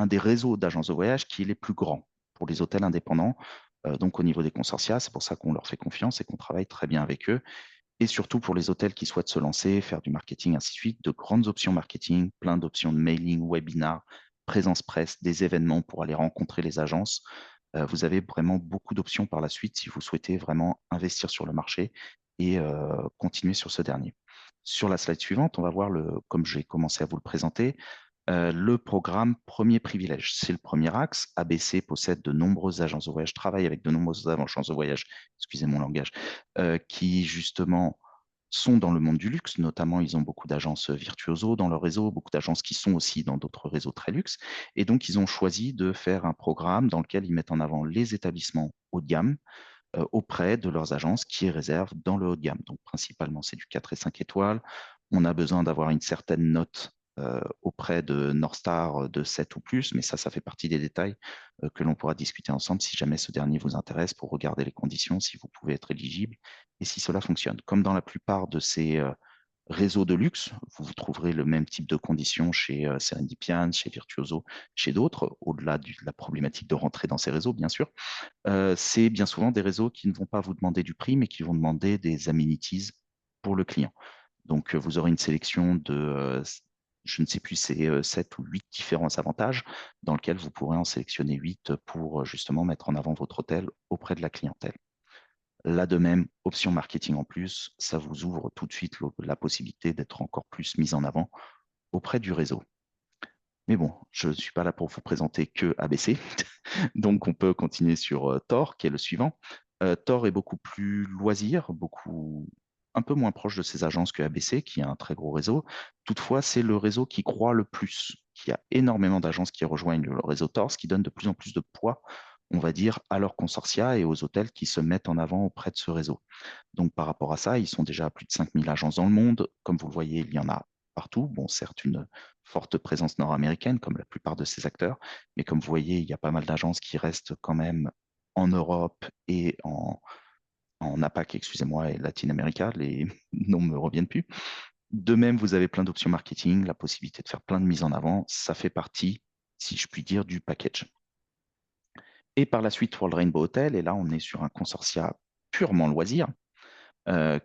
des réseaux d'agences de voyage qui est les plus grands pour les hôtels indépendants. Donc, au niveau des consortia, c'est pour ça qu'on leur fait confiance et qu'on travaille très bien avec eux. Et surtout pour les hôtels qui souhaitent se lancer, faire du marketing, ainsi de suite, de grandes options marketing, plein d'options de mailing, webinar, présence presse, des événements pour aller rencontrer les agences. Vous avez vraiment beaucoup d'options par la suite si vous souhaitez vraiment investir sur le marché et continuer sur ce dernier. Sur la slide suivante, on va voir, comme j'ai commencé à vous le présenter, le programme Premier Privilège. C'est le premier axe. ABC possède de nombreuses agences de voyage, travaille avec de nombreuses agences de voyage, excusez mon langage, qui justement sont dans le monde du luxe. Notamment, ils ont beaucoup d'agences virtuoso dans leur réseau, beaucoup d'agences qui sont aussi dans d'autres réseaux très luxe. Et donc, ils ont choisi de faire un programme dans lequel ils mettent en avant les établissements haut de gamme auprès de leurs agences qui réservent dans le haut de gamme. Donc, principalement, c'est du 4 et 5 étoiles. On a besoin d'avoir une certaine note auprès de Northstar de 7 ou plus, mais ça fait partie des détails que l'on pourra discuter ensemble si jamais ce dernier vous intéresse pour regarder les conditions, si vous pouvez être éligible et si cela fonctionne. Comme dans la plupart de ces réseaux de luxe, vous trouverez le même type de conditions chez Serendipian, chez Virtuoso, chez d'autres, au-delà de la problématique de rentrer dans ces réseaux, bien sûr. C'est bien souvent des réseaux qui ne vont pas vous demander du prix, mais qui vont demander des amenities pour le client. Donc, vous aurez une sélection de, je ne sais plus, c'est 7 ou 8 différents avantages dans lesquels vous pourrez en sélectionner 8 pour justement mettre en avant votre hôtel auprès de la clientèle. Là de même, option marketing en plus, ça vous ouvre tout de suite la possibilité d'être encore plus mis en avant auprès du réseau. Mais bon, je ne suis pas là pour vous présenter que ABC, donc on peut continuer sur Tor, qui est le suivant. Tor est beaucoup plus loisir, un peu moins proche de ces agences que ABC, qui a un très gros réseau. Toutefois, c'est le réseau qui croît le plus, qui a énormément d'agences qui rejoignent le réseau Tor, ce qui donne de plus en plus de poids, on va dire, à leurs consortia et aux hôtels qui se mettent en avant auprès de ce réseau. Donc, par rapport à ça, ils sont déjà à plus de 5000 agences dans le monde. Comme vous le voyez, il y en a partout. Bon, certes, une forte présence nord-américaine, comme la plupart de ces acteurs, mais comme vous voyez, il y a pas mal d'agences qui restent quand même en Europe et en APAC, excusez-moi, et Latin America. Les noms ne me reviennent plus. De même, vous avez plein d'options marketing, la possibilité de faire plein de mises en avant. Ça fait partie, si je puis dire, du package. Et par la suite, World Rainbow Hotel, et là, on est sur un consortia purement loisir,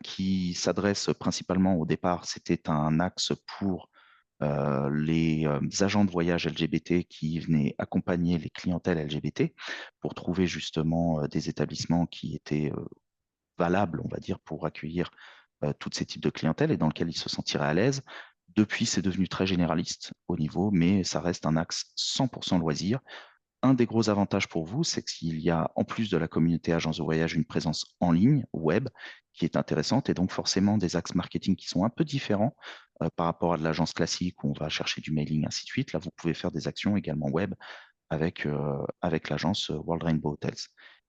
qui s'adresse principalement au départ, c'était un axe pour les agents de voyage LGBT qui venaient accompagner les clientèles LGBT pour trouver justement des établissements qui étaient valables, on va dire, pour accueillir tous ces types de clientèle et dans lesquels ils se sentiraient à l'aise. Depuis, c'est devenu très généraliste au niveau, mais ça reste un axe 100% loisir. Un des gros avantages pour vous, c'est qu'il y a, en plus de la communauté agence de voyage, une présence en ligne, web, qui est intéressante et donc forcément des axes marketing qui sont un peu différents par rapport à de l'agence classique où on va chercher du mailing, ainsi de suite. Là, vous pouvez faire des actions également web avec l'agence World Rainbow Hotels.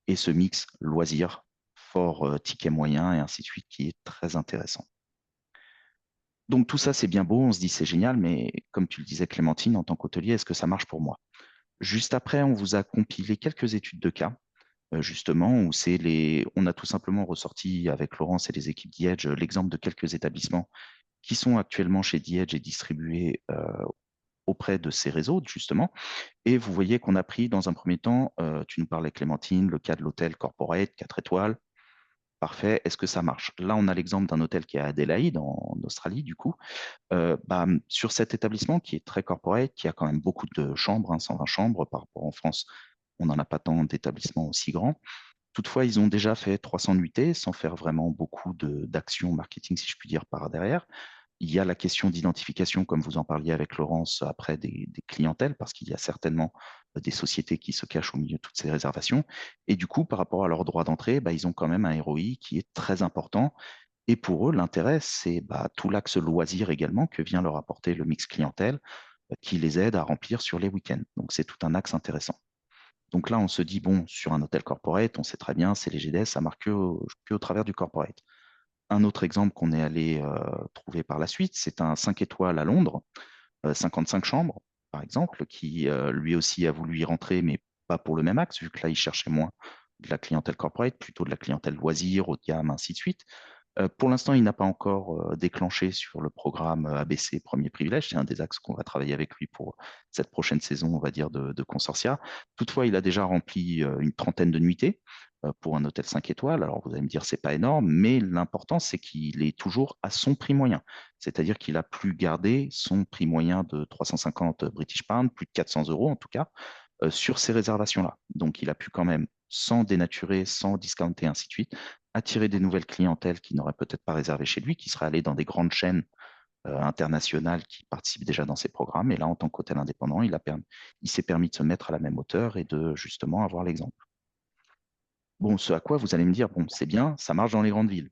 Et ce mix loisir, fort ticket moyen et ainsi de suite qui est très intéressant. Donc tout ça, c'est bien beau, on se dit c'est génial, mais comme tu le disais Clémentine, en tant qu'hôtelier, est-ce que ça marche pour moi? Juste après, on vous a compilé quelques études de cas, justement, où on a tout simplement ressorti avec Laurence et les équipes d'Edge l'exemple de quelques établissements qui sont actuellement chez d'Edge et distribués auprès de ces réseaux, justement. Et vous voyez qu'on a pris dans un premier temps, tu nous parlais Clémentine, le cas de l'hôtel Corporate, 4 étoiles. Parfait, est-ce que ça marche? Là, on a l'exemple d'un hôtel qui est à Adélaïde, en Australie, du coup. Sur cet établissement qui est très corporate, qui a quand même beaucoup de chambres, 120 chambres par rapport en France, on n'en a pas tant d'établissements aussi grands. Toutefois, ils ont déjà fait 300 nuitées sans faire vraiment beaucoup d'actions marketing, si je puis dire, par derrière. Il y a la question d'identification, comme vous en parliez avec Laurence, après des clientèles, parce qu'il y a certainement des sociétés qui se cachent au milieu de toutes ces réservations. Et du coup, par rapport à leur droit d'entrée, ils ont quand même un ROI qui est très important. Et pour eux, l'intérêt, c'est tout l'axe loisir également que vient leur apporter le mix clientèle qui les aide à remplir sur les week-ends. Donc, c'est tout un axe intéressant. Donc là, on se dit, bon, sur un hôtel corporate, on sait très bien, c'est les GDS, ça marche que au travers du corporate. Un autre exemple qu'on est allé trouver par la suite, c'est un 5 étoiles à Londres, 55 chambres, par exemple, qui lui aussi a voulu y rentrer, mais pas pour le même axe, vu que là, il cherchait moins de la clientèle corporate, plutôt de la clientèle loisir, haut de gamme, ainsi de suite. Pour l'instant, il n'a pas encore déclenché sur le programme ABC Premier Privilège. C'est un des axes qu'on va travailler avec lui pour cette prochaine saison, on va dire, de Consortia. Toutefois, il a déjà rempli une trentaine de nuitées pour un hôtel 5 étoiles. Alors, vous allez me dire, c'est pas énorme, mais l'important, c'est qu'il est toujours à son prix moyen. C'est-à-dire qu'il a plus gardé son prix moyen de 350 British Pounds, plus de 400 euros en tout cas, sur ces réservations-là. Donc, il a pu quand même, sans dénaturer, sans discounter, ainsi de suite, attirer des nouvelles clientèles qui n'auraient peut-être pas réservé chez lui, qui seraient allées dans des grandes chaînes internationales qui participent déjà dans ces programmes. Et là, en tant qu'hôtel indépendant, il s'est permis de se mettre à la même hauteur et de justement avoir l'exemple. Bon, ce à quoi vous allez me dire, bon, c'est bien, ça marche dans les grandes villes.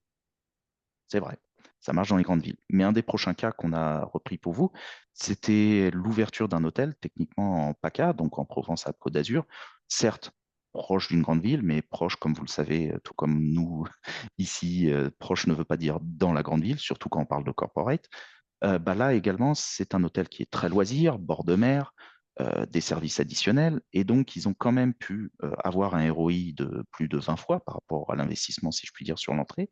C'est vrai, ça marche dans les grandes villes. Mais un des prochains cas qu'on a repris pour vous, c'était l'ouverture d'un hôtel, techniquement en PACA, donc en Provence-Alpes-Côte d'Azur. Certes, proche d'une grande ville, mais proche, comme vous le savez, tout comme nous ici, proche ne veut pas dire dans la grande ville, surtout quand on parle de corporate. Bah là également, c'est un hôtel qui est très loisir, bord de mer, des services additionnels, et donc ils ont quand même pu avoir un ROI de plus de 20 fois par rapport à l'investissement, si je puis dire, sur l'entrée.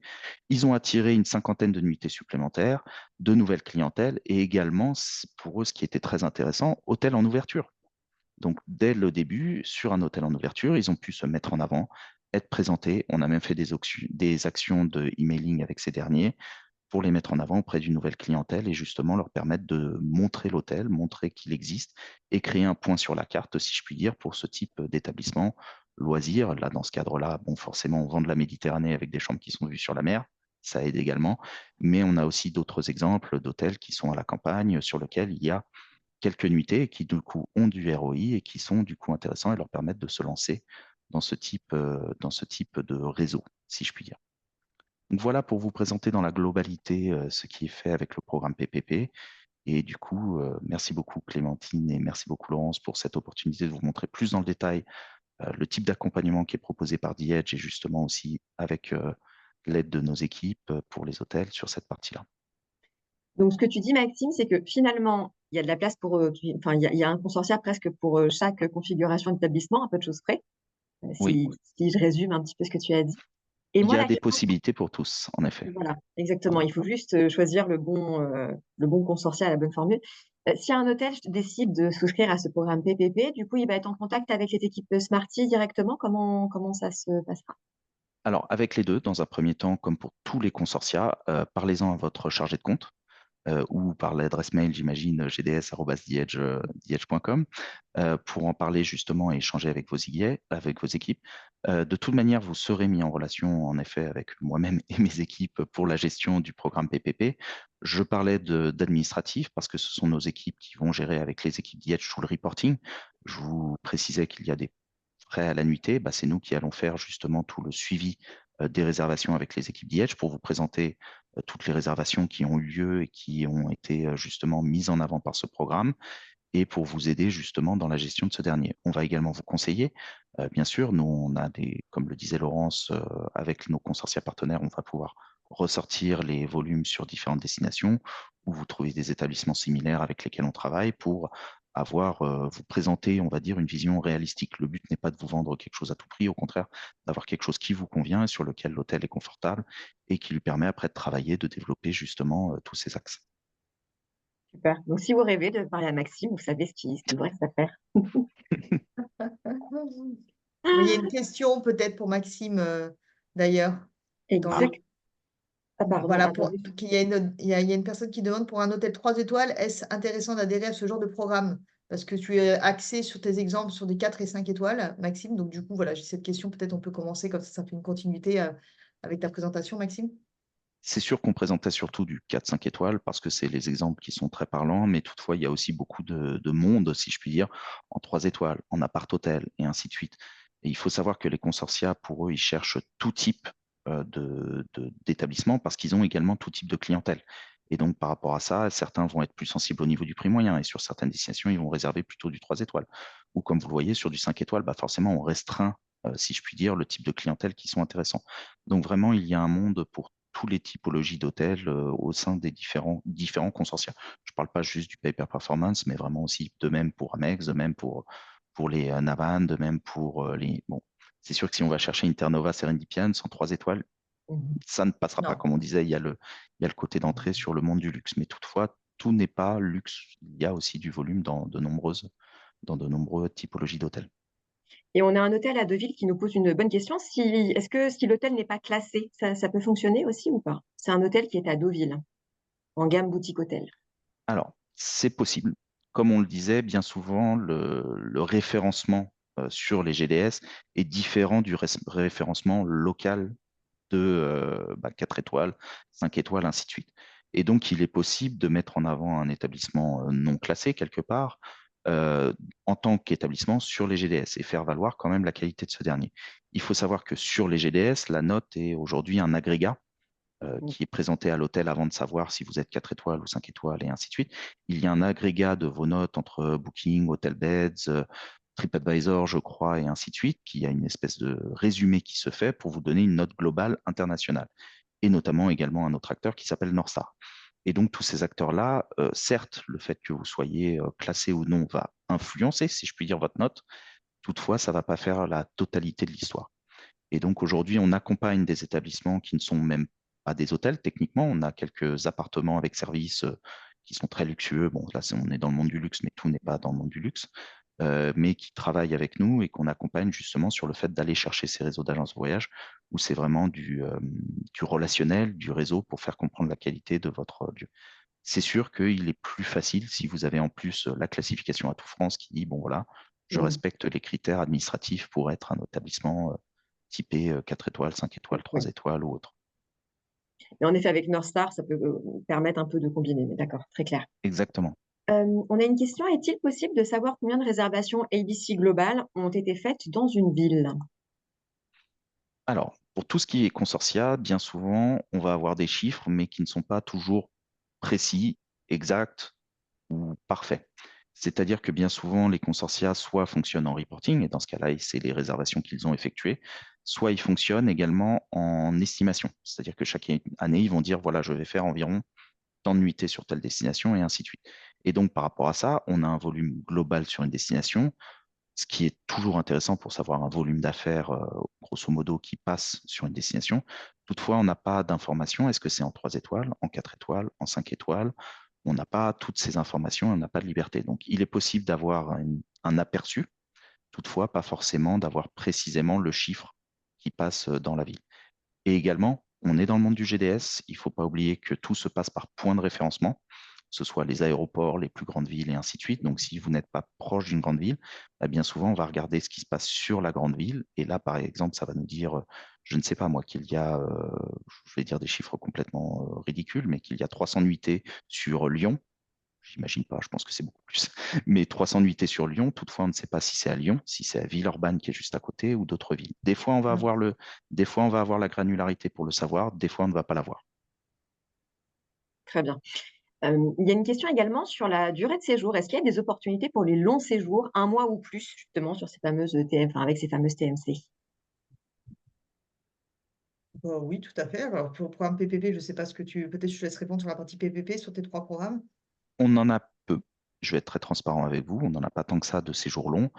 Ils ont attiré une cinquantaine de nuitées supplémentaires, de nouvelles clientèles, et également, pour eux, ce qui était très intéressant, hôtel en ouverture. Donc, dès le début, sur un hôtel en ouverture, ils ont pu se mettre en avant, être présentés. On a même fait des actions de emailing avec ces derniers pour les mettre en avant auprès d'une nouvelle clientèle et justement leur permettre de montrer l'hôtel, montrer qu'il existe et créer un point sur la carte, si je puis dire, pour ce type d'établissement loisir. Là, dans ce cadre-là, bon, forcément, on vend de la Méditerranée avec des chambres qui sont vues sur la mer. Ça aide également. Mais on a aussi d'autres exemples d'hôtels qui sont à la campagne sur lesquels il y a quelques nuitées et qui, du coup, ont du ROI et qui sont, du coup, intéressants et leur permettent de se lancer dans ce type de réseau, si je puis dire. Donc voilà pour vous présenter dans la globalité ce qui est fait avec le programme PPP. Et du coup, merci beaucoup Clémentine et merci beaucoup Laurence pour cette opportunité de vous montrer plus dans le détail le type d'accompagnement qui est proposé par The Edge et justement aussi avec l'aide de nos équipes pour les hôtels sur cette partie-là. Donc, ce que tu dis, Maxime, c'est que finalement, il y a de la place pour, enfin, il y a un consortia presque pour chaque configuration d'établissement, un peu de choses près, Oui, si je résume un petit peu ce que tu as dit. Et il y moi, a la des question, possibilités pour tous, en effet. voilà, exactement. Il faut juste choisir le bon consortia, la bonne formule. Si un hôtel décide de souscrire à ce programme PPP, du coup, il va être en contact avec cette équipe Smarty directement. Comment ça se passera? Alors, avec les deux, dans un premier temps, comme pour tous les consortia, parlez-en à votre chargé de compte ou par l'adresse mail, j'imagine, gds@theedge.com, pour en parler justement et échanger avec avec vos équipes. De toute manière, vous serez mis en relation, en effet, avec moi-même et mes équipes pour la gestion du programme PPP. Je parlais d'administratif parce que ce sont nos équipes qui vont gérer avec les équipes d'Edge tout le reporting. Je vous précisais qu'il y a des frais à la nuitée. Bah, c'est nous qui allons faire justement tout le suivi des réservations avec les équipes d'Edge pour vous présenter toutes les réservations qui ont eu lieu et qui ont été justement mises en avant par ce programme et pour vous aider justement dans la gestion de ce dernier. On va également vous conseiller. Bien sûr, nous, on a comme le disait Laurence, avec nos consortia partenaires, on va pouvoir ressortir les volumes sur différentes destinations où vous trouvez des établissements similaires avec lesquels on travaille pour vous présenter, on va dire, une vision réalistique. Le but n'est pas de vous vendre quelque chose à tout prix, au contraire, d'avoir quelque chose qui vous convient et sur lequel l'hôtel est confortable et qui lui permet après de travailler, de développer justement tous ces axes. Super. Donc, si vous rêvez de parler à Maxime, vous savez ce qu'il vous reste à faire. Mais il y a une question peut-être pour Maxime d'ailleurs. Dans le... Exact. Ah, pardon. Voilà, Attendez. il y a une personne qui demande pour un hôtel 3 étoiles, est-ce intéressant d'adhérer à ce genre de programme? Parce que tu es axé sur tes exemples sur des 4 et 5 étoiles, Maxime. Donc, du coup, voilà, j'ai cette question. Peut-être on peut commencer comme ça fait une continuité avec ta présentation, Maxime. C'est sûr qu'on présentait surtout du 4-5 étoiles parce que c'est les exemples qui sont très parlants, mais toutefois, il y a aussi beaucoup de monde, si je puis dire, en 3 étoiles, en appart-hôtel et ainsi de suite. Et il faut savoir que les consortia, pour eux, ils cherchent tout type d'établissement parce qu'ils ont également tout type de clientèle. Et donc, par rapport à ça, certains vont être plus sensibles au niveau du prix moyen et sur certaines destinations, ils vont réserver plutôt du 3 étoiles. Ou comme vous le voyez, sur du 5 étoiles, bah forcément, on restreint, si je puis dire, le type de clientèle qui sont intéressants. Donc, vraiment, il y a un monde pour tous les typologies d'hôtels au sein des différents consortia. Je ne parle pas juste du pay per performance, mais vraiment aussi de même pour Amex, de même pour les Navan, de même pour les. Bon, c'est sûr que si on va chercher Internova Serendipian, sans 3 étoiles, Mhm. ça ne passera pas. Non. Comme on disait, il y a le côté d'entrée sur le monde du luxe. Mais toutefois, tout n'est pas luxe. Il y a aussi du volume dans de nombreuses typologies d'hôtels. Et on a un hôtel à Deauville qui nous pose une bonne question. Est-ce que si l'hôtel n'est pas classé, ça peut fonctionner aussi ou pas? C'est un hôtel qui est à Deauville, en gamme boutique hôtel. Alors, c'est possible. Comme on le disait, bien souvent, le référencement sur les GDS est différent du référencement local de 4 étoiles, 5 étoiles, ainsi de suite. Et donc, il est possible de mettre en avant un établissement non classé quelque part euh, en tant qu'établissement sur les GDS et faire valoir quand même la qualité de ce dernier. Il faut savoir que sur les GDS, la note est aujourd'hui un agrégat qui est présenté à l'hôtel avant de savoir si vous êtes 4 étoiles ou 5 étoiles et ainsi de suite. Il y a un agrégat de vos notes entre Booking, Hotelbeds, TripAdvisor, je crois, et ainsi de suite, qui a une espèce de résumé qui se fait pour vous donner une note globale internationale, et notamment également un autre acteur qui s'appelle Northstar. Et donc tous ces acteurs-là, certes, le fait que vous soyez classé ou non va influencer, si je puis dire, votre note. Toutefois, ça ne va pas faire la totalité de l'histoire. Et donc aujourd'hui, on accompagne des établissements qui ne sont même pas des hôtels techniquement. On a quelques appartements avec service qui sont très luxueux. Bon, là, on est dans le monde du luxe, mais tout n'est pas dans le monde du luxe. Mais qui travaillent avec nous et qu'on accompagne justement sur le fait d'aller chercher ces réseaux d'agences de voyage où c'est vraiment du relationnel, du réseau pour faire comprendre la qualité de votre lieu. C'est sûr qu'il est plus facile si vous avez en plus la classification à tout France qui dit, bon voilà, je Mm. respecte les critères administratifs pour être un établissement typé 4 étoiles, 5 étoiles, 3 Oui. étoiles ou autre. Mais en effet, avec North Star, ça peut permettre un peu de combiner. Mais d'accord, très clair. Exactement. On a une question. Est-il possible de savoir combien de réservations ABC Global ont été faites dans une ville? Alors, pour tout ce qui est consortia, bien souvent, on va avoir des chiffres, mais qui ne sont pas toujours précis, exacts ou parfaits. C'est-à-dire que bien souvent, les consortia soit fonctionnent en reporting, et dans ce cas-là, c'est les réservations qu'ils ont effectuées, soit ils fonctionnent également en estimation. C'est-à-dire que chaque année, ils vont dire, voilà, je vais faire environ tant de nuitées sur telle destination, et ainsi de suite. Et donc, par rapport à ça, on a un volume global sur une destination, ce qui est toujours intéressant pour savoir un volume d'affaires, grosso modo, qui passe sur une destination. Toutefois, on n'a pas d'informations. Est-ce que c'est en 3 étoiles, en 4 étoiles, en 5 étoiles? On n'a pas toutes ces informations, on n'a pas de liberté. Donc, il est possible d'avoir un aperçu, toutefois, pas forcément d'avoir précisément le chiffre qui passe dans la ville. Et également, on est dans le monde du GDS. Il ne faut pas oublier que tout se passe par point de référencement, que ce soit les aéroports, les plus grandes villes et ainsi de suite. Donc, si vous n'êtes pas proche d'une grande ville, bah, bien souvent, on va regarder ce qui se passe sur la grande ville. Et là, par exemple, ça va nous dire, je ne sais pas moi, qu'il y a, je vais dire des chiffres complètement ridicules, mais qu'il y a 300 nuitées sur Lyon. J'imagine pas, je pense que c'est beaucoup plus. Mais 300 nuitées sur Lyon, toutefois, on ne sait pas si c'est à Lyon, si c'est à Villeurbanne qui est juste à côté ou d'autres villes. Mm. Des fois, on va avoir la granularité pour le savoir, des fois, on ne va pas l'avoir. Très bien. Il y a une question également sur la durée de séjour. Est-ce qu'il y a des opportunités pour les longs séjours, un mois ou plus, justement, sur ces fameuses TM, enfin, avec ces fameuses TMC? Oui, tout à fait. Alors, pour le programme PPP, je ne sais pas ce que tu. Peut-être je te laisse répondre sur la partie PPP sur tes 3 programmes. On en a peu. Je vais être très transparent avec vous. On n'en a pas tant que ça de séjours longs,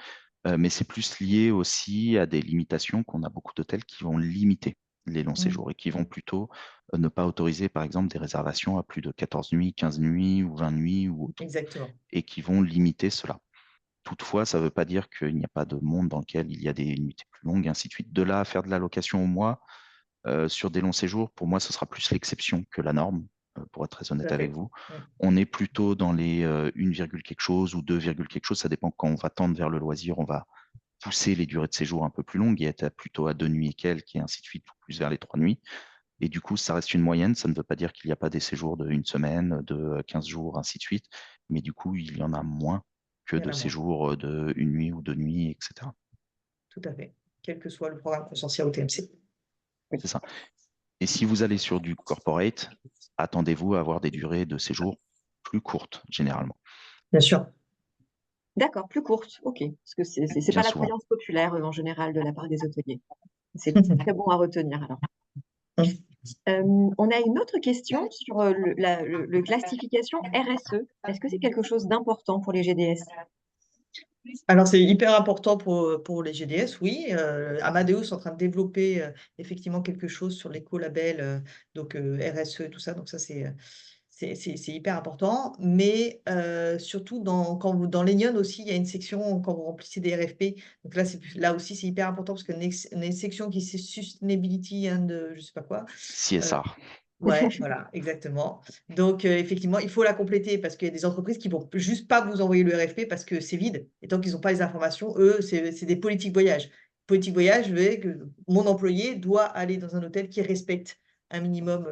mais c'est plus lié aussi à des limitations qu'on a beaucoup d'hôtels qui vont limiter les longs Mm. séjours et qui vont plutôt ne pas autoriser, par exemple, des réservations à plus de 14 nuits, 15 nuits ou 20 nuits ou autre, Exactement. et qui vont limiter cela. Toutefois, ça ne veut pas dire qu'il n'y a pas de monde dans lequel il y a des nuits plus longues, et ainsi de suite. De là à faire de la location au mois sur des longs séjours, pour moi, ce sera plus l'exception que la norme, pour être très Tout honnête à avec fait. vous. Mm. On est plutôt dans les 1, quelque chose ou 2, quelque chose. Ça dépend quand on va tendre vers le loisir, on va pousser les durées de séjour un peu plus longues et être plutôt à 2 nuits et quelques, et ainsi de suite, ou plus vers les 3 nuits. Et du coup, ça reste une moyenne. Ça ne veut pas dire qu'il n'y a pas des séjours de 1 semaine, de 15 jours, ainsi de suite. Mais du coup, il y en a moins que Il y en de a moins. séjours de 1 nuit ou 2 nuits, etc. Tout à fait. Quel que soit le programme consortia ou TMC. Oui. C'est ça. Et si vous allez sur du corporate, attendez-vous à avoir des durées de séjour plus courtes, généralement. Bien sûr. D'accord, plus courte, ok. Parce que c'est Bien pas la souvent. croyance populaire en général de la part des hôteliers. C'est très bon à retenir alors. On a une autre question sur le classification RSE. Est-ce que c'est quelque chose d'important pour les GDS? Alors, c'est hyper important pour les GDS, oui. Amadeus est en train de développer effectivement quelque chose sur l'écolabel, donc RSE et tout ça. Donc ça, c'est hyper important. Mais surtout, dans l'Enion aussi, il y a une section quand vous remplissez des RFP. Donc là, là aussi, c'est hyper important parce qu'on a une section qui c'est Sustainability and je sais pas quoi. CSR. Ouais, voilà, exactement. Donc, effectivement, il faut la compléter parce qu'il y a des entreprises qui vont juste pas vous envoyer le RFP parce que c'est vide et tant qu'ils ont pas les informations, eux, c'est des politiques voyage. Politique voyage veut que mon employé doit aller dans un hôtel qui respecte un minimum,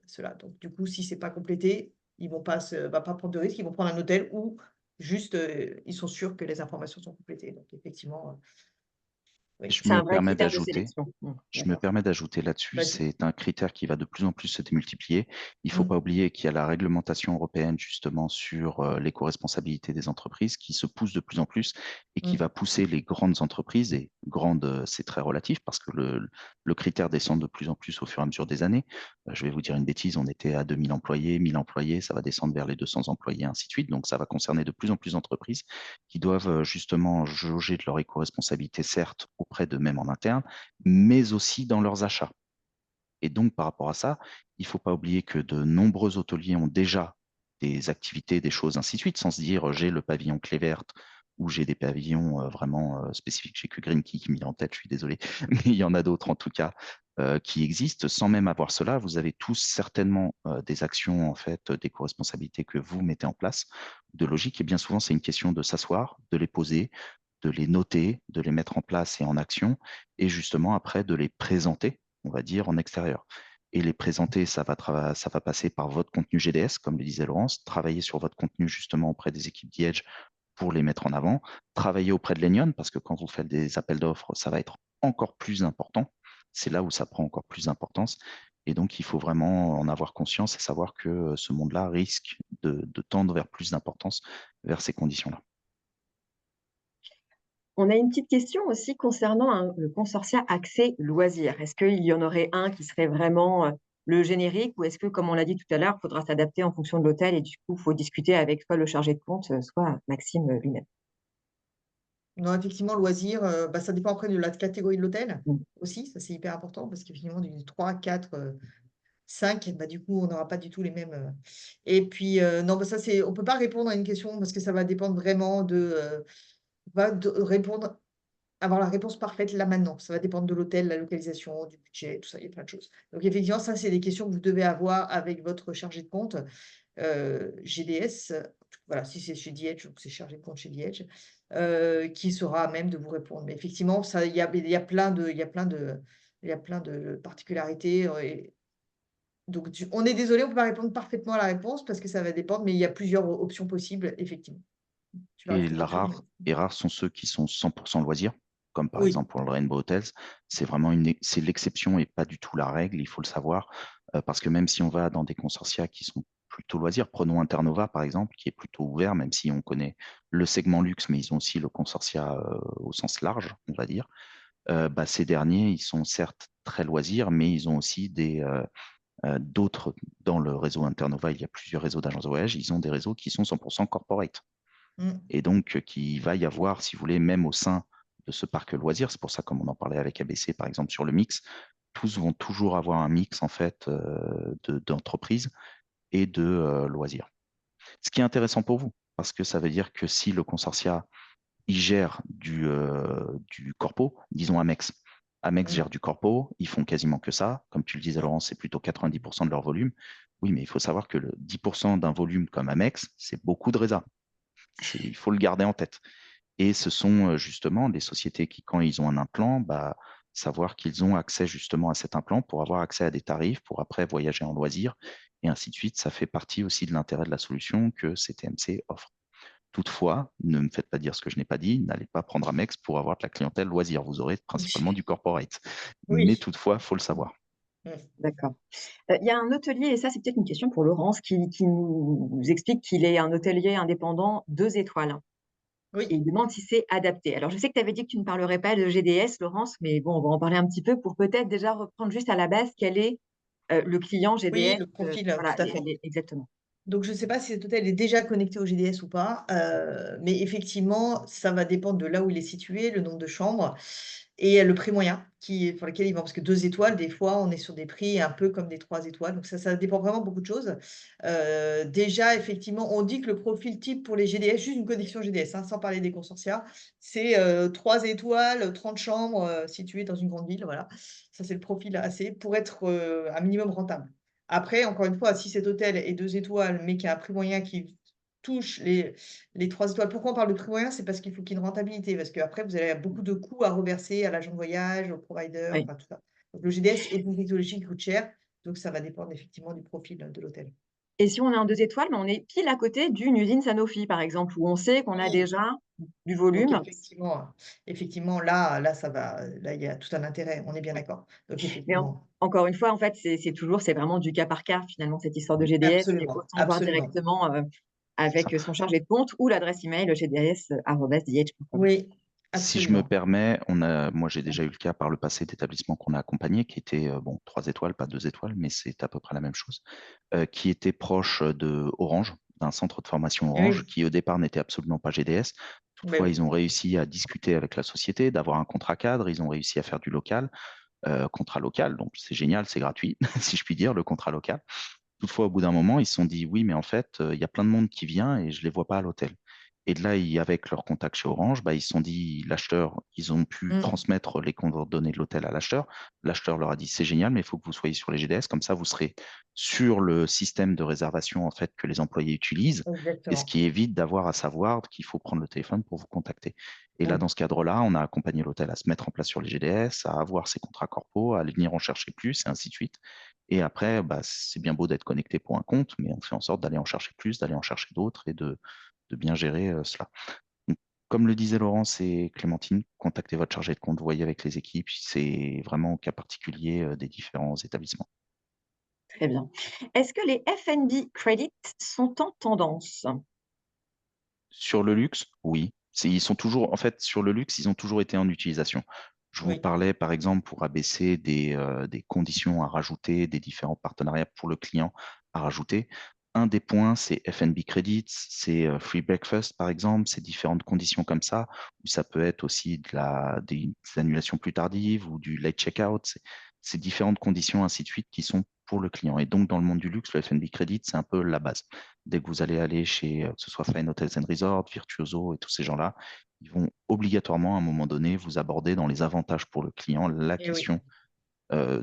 cela. Donc du coup, si c'est pas complété, ils vont pas va pas prendre de risque, ils vont prendre un hôtel où juste, ils sont sûrs que les informations sont complétées. Donc effectivement, oui. Je C'est me un vrai permets critère de d'ajouter sélection. Je me D'accord. permets d'ajouter là-dessus, Vas-y. c'est un critère qui va de plus en plus se démultiplier. Il ne faut pas Mmh. oublier qu'il y a la réglementation européenne justement sur l'éco-responsabilité des entreprises qui se pousse de plus en plus et qui Mmh. va pousser les grandes entreprises, et grandes, c'est très relatif parce que le critère descend de plus en plus au fur et à mesure des années. Je vais vous dire une bêtise, on était à 2000 employés, 1000 employés, ça va descendre vers les 200 employés, ainsi de suite. Donc ça va concerner de plus en plus d'entreprises qui doivent justement jauger de leur éco-responsabilité, certes, auprès d'eux-mêmes en interne, mais aussi dans leurs achats. Et donc, par rapport à ça, il ne faut pas oublier que de nombreux hôteliers ont déjà des activités, des choses, ainsi de suite, sans se dire j'ai le pavillon clé verte ou j'ai des pavillons vraiment spécifiques. J'ai que Green Key qui m'y en tête, je suis désolé, mais il y en a d'autres en tout cas qui existent. Sans même avoir cela, vous avez tous certainement des actions en fait d'éco-responsabilité que vous mettez en place, de logique. Et bien souvent, c'est une question de s'asseoir, de les poser, de les noter, de les mettre en place et en action, et justement après de les présenter, on va dire, en extérieur. Et les présenter, ça va passer par votre contenu GDS, comme le disait Laurence, travailler sur votre contenu justement auprès des équipes d'Edge pour les mettre en avant, travailler auprès de l'Enion, parce que quand vous faites des appels d'offres, ça va être encore plus important. C'est là où ça prend encore plus d'importance. Et donc, il faut vraiment en avoir conscience et savoir que ce monde-là risque de tendre vers plus d'importance vers ces conditions-là. On a une petite question aussi concernant le consortia accès loisirs. Est-ce qu'il y en aurait un qui serait vraiment le générique, ou est-ce que, comme on l'a dit tout à l'heure, il faudra s'adapter en fonction de l'hôtel et du coup, il faut discuter avec soit le chargé de compte, soit Maxime lui-même? Non, effectivement, loisirs, bah, ça dépend après de la catégorie de l'hôtel Mm. aussi, ça c'est hyper important parce qu'effectivement du 3, 4, 5, bah, du coup, on n'aura pas du tout les mêmes, et puis, non, bah, ça c'est on peut pas répondre à une question parce que ça va dépendre vraiment de répondre avoir la réponse parfaite là maintenant. Ça va dépendre de l'hôtel, la localisation, du budget, tout ça, il y a plein de choses. Donc effectivement, ça, c'est des questions que vous devez avoir avec votre chargé de compte. GDS, voilà, si c'est chez The donc c'est chargé de compte chez The qui sera à même de vous répondre. Mais effectivement, ça, il y a plein de il y a plein de particularités, et donc on est désolé, on ne peut pas répondre parfaitement à la réponse parce que ça va dépendre, mais il y a plusieurs options possibles, effectivement. Tu vas Et rajouter quelque chose? rares sont ceux qui sont 100% loisirs, comme par Oui, exemple pour le Rainbow Hotels. C'est vraiment c'est l'exception et pas du tout la règle, il faut le savoir. Parce que même si on va dans des consortia qui sont plutôt loisirs, prenons Internova par exemple, qui est plutôt ouvert, même si on connaît le segment luxe, mais ils ont aussi le consortia au sens large, on va dire. Bah, ces derniers, ils sont certes très loisirs, mais ils ont aussi d'autres, dans le réseau Internova, il y a plusieurs réseaux d'agences de voyage, ils ont des réseaux qui sont 100% corporate. mmh, Et donc, qu'il va y avoir, si vous voulez, même au sein de ce parc loisir, c'est pour ça, comme on en parlait avec ABC, par exemple, sur le mix, tous vont toujours avoir un mix, en fait, d'entreprises et de loisirs. Ce qui est intéressant pour vous, parce que ça veut dire que si le consortia, il gère du corpo, disons Amex, Amex mmh, gère du corpo, ils font quasiment que ça. Comme tu le disais, Laurent, c'est plutôt 90% de leur volume. Oui, mais il faut savoir que le 10% d'un volume comme Amex, c'est beaucoup de résa. Il faut le garder en tête. Et ce sont justement les sociétés qui, quand ils ont un implant, bah, savoir qu'ils ont accès justement à cet implant pour avoir accès à des tarifs, pour après voyager en loisir, et ainsi de suite. Ça fait partie aussi de l'intérêt de la solution que CTMC offre. Toutefois, ne me faites pas dire ce que je n'ai pas dit, n'allez pas prendre Amex pour avoir de la clientèle loisir. Vous aurez principalement du corporate. Mais oui. toutefois, il faut le savoir. Mmh. D'accord. Il y a un hôtelier, et ça, c'est peut-être une question pour Laurence, qui nous explique qu'il est un hôtelier indépendant 2 étoiles et Oui. il demande si c'est adapté. Alors, je sais que tu avais dit que tu ne parlerais pas de GDS, Laurence, mais bon, on va en parler un petit peu pour peut-être déjà reprendre juste à la base quel est, le client Oui, GDS, le profil, tout voilà, à fait. exactement. Donc, je ne sais pas si cet hôtel est déjà connecté au GDS ou pas, mais effectivement, ça va dépendre de là où il est situé, le nombre de chambres et le prix moyen pour lequel ils vend. Parce que 2 étoiles, des fois, on est sur des prix un peu comme des 3 étoiles. Donc ça dépend vraiment beaucoup de choses. Déjà, effectivement, on dit que le profil type pour les GDS, juste une connexion GDS, hein, sans parler des consortia, c'est 3 étoiles, 30 chambres, situées dans une grande ville, voilà. Ça, c'est le profil assez pour être, un minimum rentable. Après, encore une fois, si cet hôtel est 2 étoiles, mais qui a un prix moyen qui touche les 3 étoiles. Pourquoi on parle de prix moyen? C'est parce qu'il faut qu'il y ait une rentabilité, parce qu'après vous allez avoir beaucoup de coûts à reverser à l'agent de voyage, au provider, Oui. enfin tout ça. Donc le GDS est une technologie qui coûte cher, donc ça va dépendre effectivement du profil, de l'hôtel. Et si on est en 2 étoiles, mais on est pile à côté d'une usine Sanofi, par exemple, où on sait qu'on a Oui, déjà du donc volume. effectivement là ça va, là il y a tout un intérêt, on est bien Oui. d'accord. Donc Mais effectivement, encore une fois, en fait, c'est vraiment du cas par cas, finalement, cette histoire de GDS et absolument, autant voir absolument. directement, C'est ça. avec son chargé de compte ou l'adresse email gds@dh.com. Oui, Si je me absolument. permets, moi j'ai déjà eu le cas par le passé d'établissements qu'on a accompagnés qui étaient, bon, 3 étoiles, pas 2 étoiles, mais c'est à peu près la même chose, qui étaient proches de Orange, d'un centre de formation Et Orange, oui, qui au départ n'était absolument pas GDS. beh Toutefois, oui. ils ont réussi à discuter avec la société, d'avoir un contrat cadre, ils ont réussi à faire du local, contrat local, donc c'est génial, c'est gratuit, si je puis dire, le contrat local. Toutefois, au bout d'un moment, ils se sont dit: «Oui, mais en fait, il y a plein de monde qui vient et je les vois pas à l'hôtel». Et de là, avec leur contact chez Orange, bah, ils se sont dit l'acheteur, ils ont pu Mmh. transmettre les coordonnées de l'hôtel à l'acheteur. L'acheteur leur a dit: «C'est génial, mais il faut que vous soyez sur les GDS, comme ça vous serez sur le système de réservation, en fait, que les employés utilisent et ce Exactement. qui évite d'avoir à savoir qu'il faut prendre le téléphone pour vous contacter». Et là, Mmh. dans ce cadre-là, on a accompagné l'hôtel à se mettre en place sur les GDS, à avoir ses contrats corpo, à aller venir en chercher plus et ainsi de suite. Et après, bah, c'est bien beau d'être connecté pour un compte, mais on fait en sorte d'aller en chercher plus, d'aller en chercher d'autres et de bien gérer cela. Donc, comme le disaient Laurence et Clémentine, contactez votre chargé de compte, voyez avec les équipes, c'est vraiment au cas particulier des différents établissements. Très bien. Est-ce que les F&B credits sont en tendance? Sur le luxe, oui. Ils sont toujours, en fait, sur le luxe, ils ont toujours été en utilisation. Je vous Oui. parlais, par exemple, pour abaisser des conditions à rajouter, des différents partenariats pour le client à rajouter. Un des points, c'est F&B Credits, c'est Free Breakfast, par exemple, c'est différentes conditions comme ça, ou ça peut être aussi des annulations plus tardives ou du late checkout. C'est différentes conditions, ainsi de suite, qui sont pour le client. Et donc, dans le monde du luxe, le F&B Credit, c'est un peu la base. Dès que vous allez aller chez, que ce soit Fine Hotels and Resorts, Virtuoso et tous ces gens-là, ils vont obligatoirement, à un moment donné, vous aborder dans les avantages pour le client la Et oui. question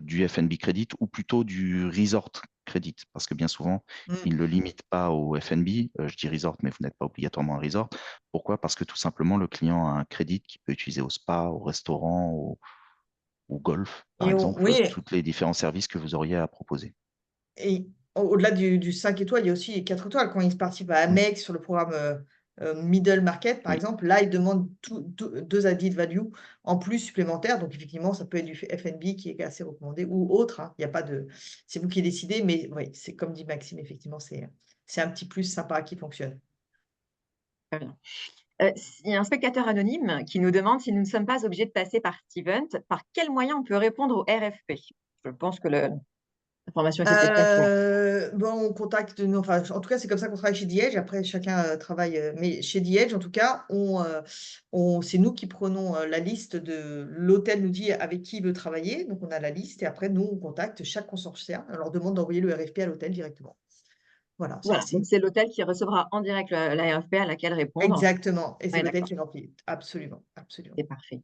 du F&B Credit ou plutôt du Resort Credit. Parce que bien souvent, Mmh. ils ne le limitent pas au F&B. Je dis resort, mais vous n'êtes pas obligatoirement un resort. Pourquoi? Parce que tout simplement, le client a un crédit qu'il peut utiliser au spa, au restaurant, au golf, par Et au exemple, oui tous les différents services que vous auriez à proposer. et au-delà du 5 étoiles, il y a aussi les 4 étoiles. Quand ils participent à Mm. Amex sur le programme, Middle Market, par Oui. exemple, là, ils demandent 2 added value en plus supplémentaires. Donc effectivement, ça peut être du F&B qui est assez recommandé ou autre, hein. Il y a pas de c'est vous qui décidez, mais oui, c'est comme dit Maxime, effectivement, c'est un petit plus sympa qui fonctionne. Très bien. Il y a un spectateur anonyme qui nous demande si nous ne sommes pas obligés de passer par Stevent, par quel moyen on peut répondre au RFP? Je pense que l'information est assez claire. Bon, on contacte nous enfin, en tout cas, c'est comme ça qu'on travaille chez The Après, chacun, travaille, mais chez The en tout cas, c'est nous qui prenons, la liste de l'hôtel nous dit avec qui il veut travailler, donc on a la liste et après nous, on contacte chaque consortia, on leur demande d'envoyer le RFP à l'hôtel directement. Voilà, c'est Voilà, donc assez c'est l'hôtel qui recevra en direct la RFP à laquelle répondre. exactement et c'est Ouais, l'hôtel d'accord, qui remplit. Absolument, absolument. c'est parfait.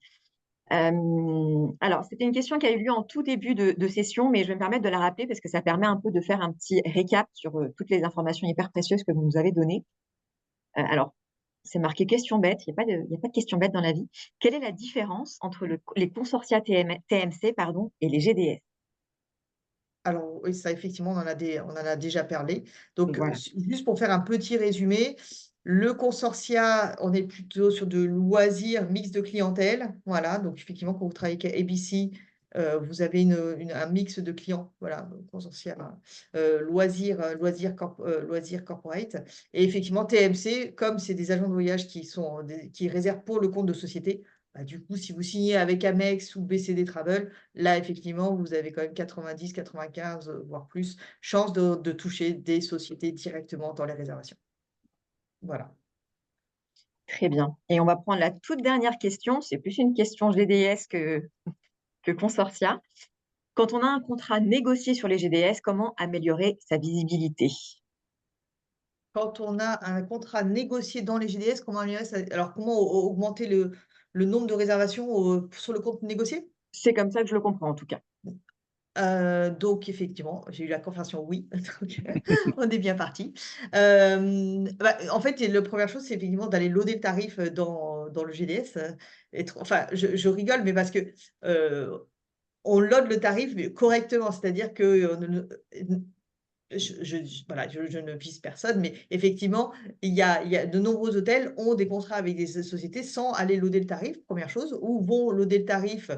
Alors, c'était une question qui a eu lieu en tout début de session, mais je vais me permettre de la rappeler parce que ça permet un peu de faire un petit récap sur, toutes les informations hyper précieuses que vous nous avez données. Alors, c'est marqué question bête, il y a pas de question bête dans la vie. Quelle est la différence entre les consortia TMC, pardon, et les GDS? Alors oui, ça effectivement, on en a déjà parlé. Donc, Voilà. juste pour faire un petit résumé, le consortia, on est plutôt sur de loisirs, mix de clientèle, voilà. Donc effectivement, quand vous travaillez avec ABC, vous avez un mix de clients, voilà, consortia, loisirs corporate. Et effectivement, TMC, comme c'est des agents de voyage qui réservent pour le compte de société, bah, du coup, si vous signez avec Amex ou BCD Travel, là, effectivement, vous avez quand même 90, 95, voire plus, chances de toucher des sociétés directement dans les réservations. Voilà. Très bien. Et on va prendre la toute dernière question. C'est plus une question GDS que consortia. Quand on a un contrat négocié sur les GDS, comment améliorer sa visibilité? Quand on a un contrat négocié dans les GDS, comment améliorer ça? Alors, comment augmenter le nombre de réservations sur le compte négocié? C'est comme ça que je le comprends en tout cas. Donc effectivement, j'ai eu la confirmation oui, donc on est bien parti. En fait, le première chose, c'est effectivement d'aller loader le tarif, dans le GDS, enfin, je rigole, mais parce que, on load le tarif, mais correctement. C'est-à-dire que, voilà, je ne vise personne, mais effectivement, il y a de nombreux hôtels ont des contrats avec des sociétés sans aller loader le tarif, première chose, ou vont loader le tarif,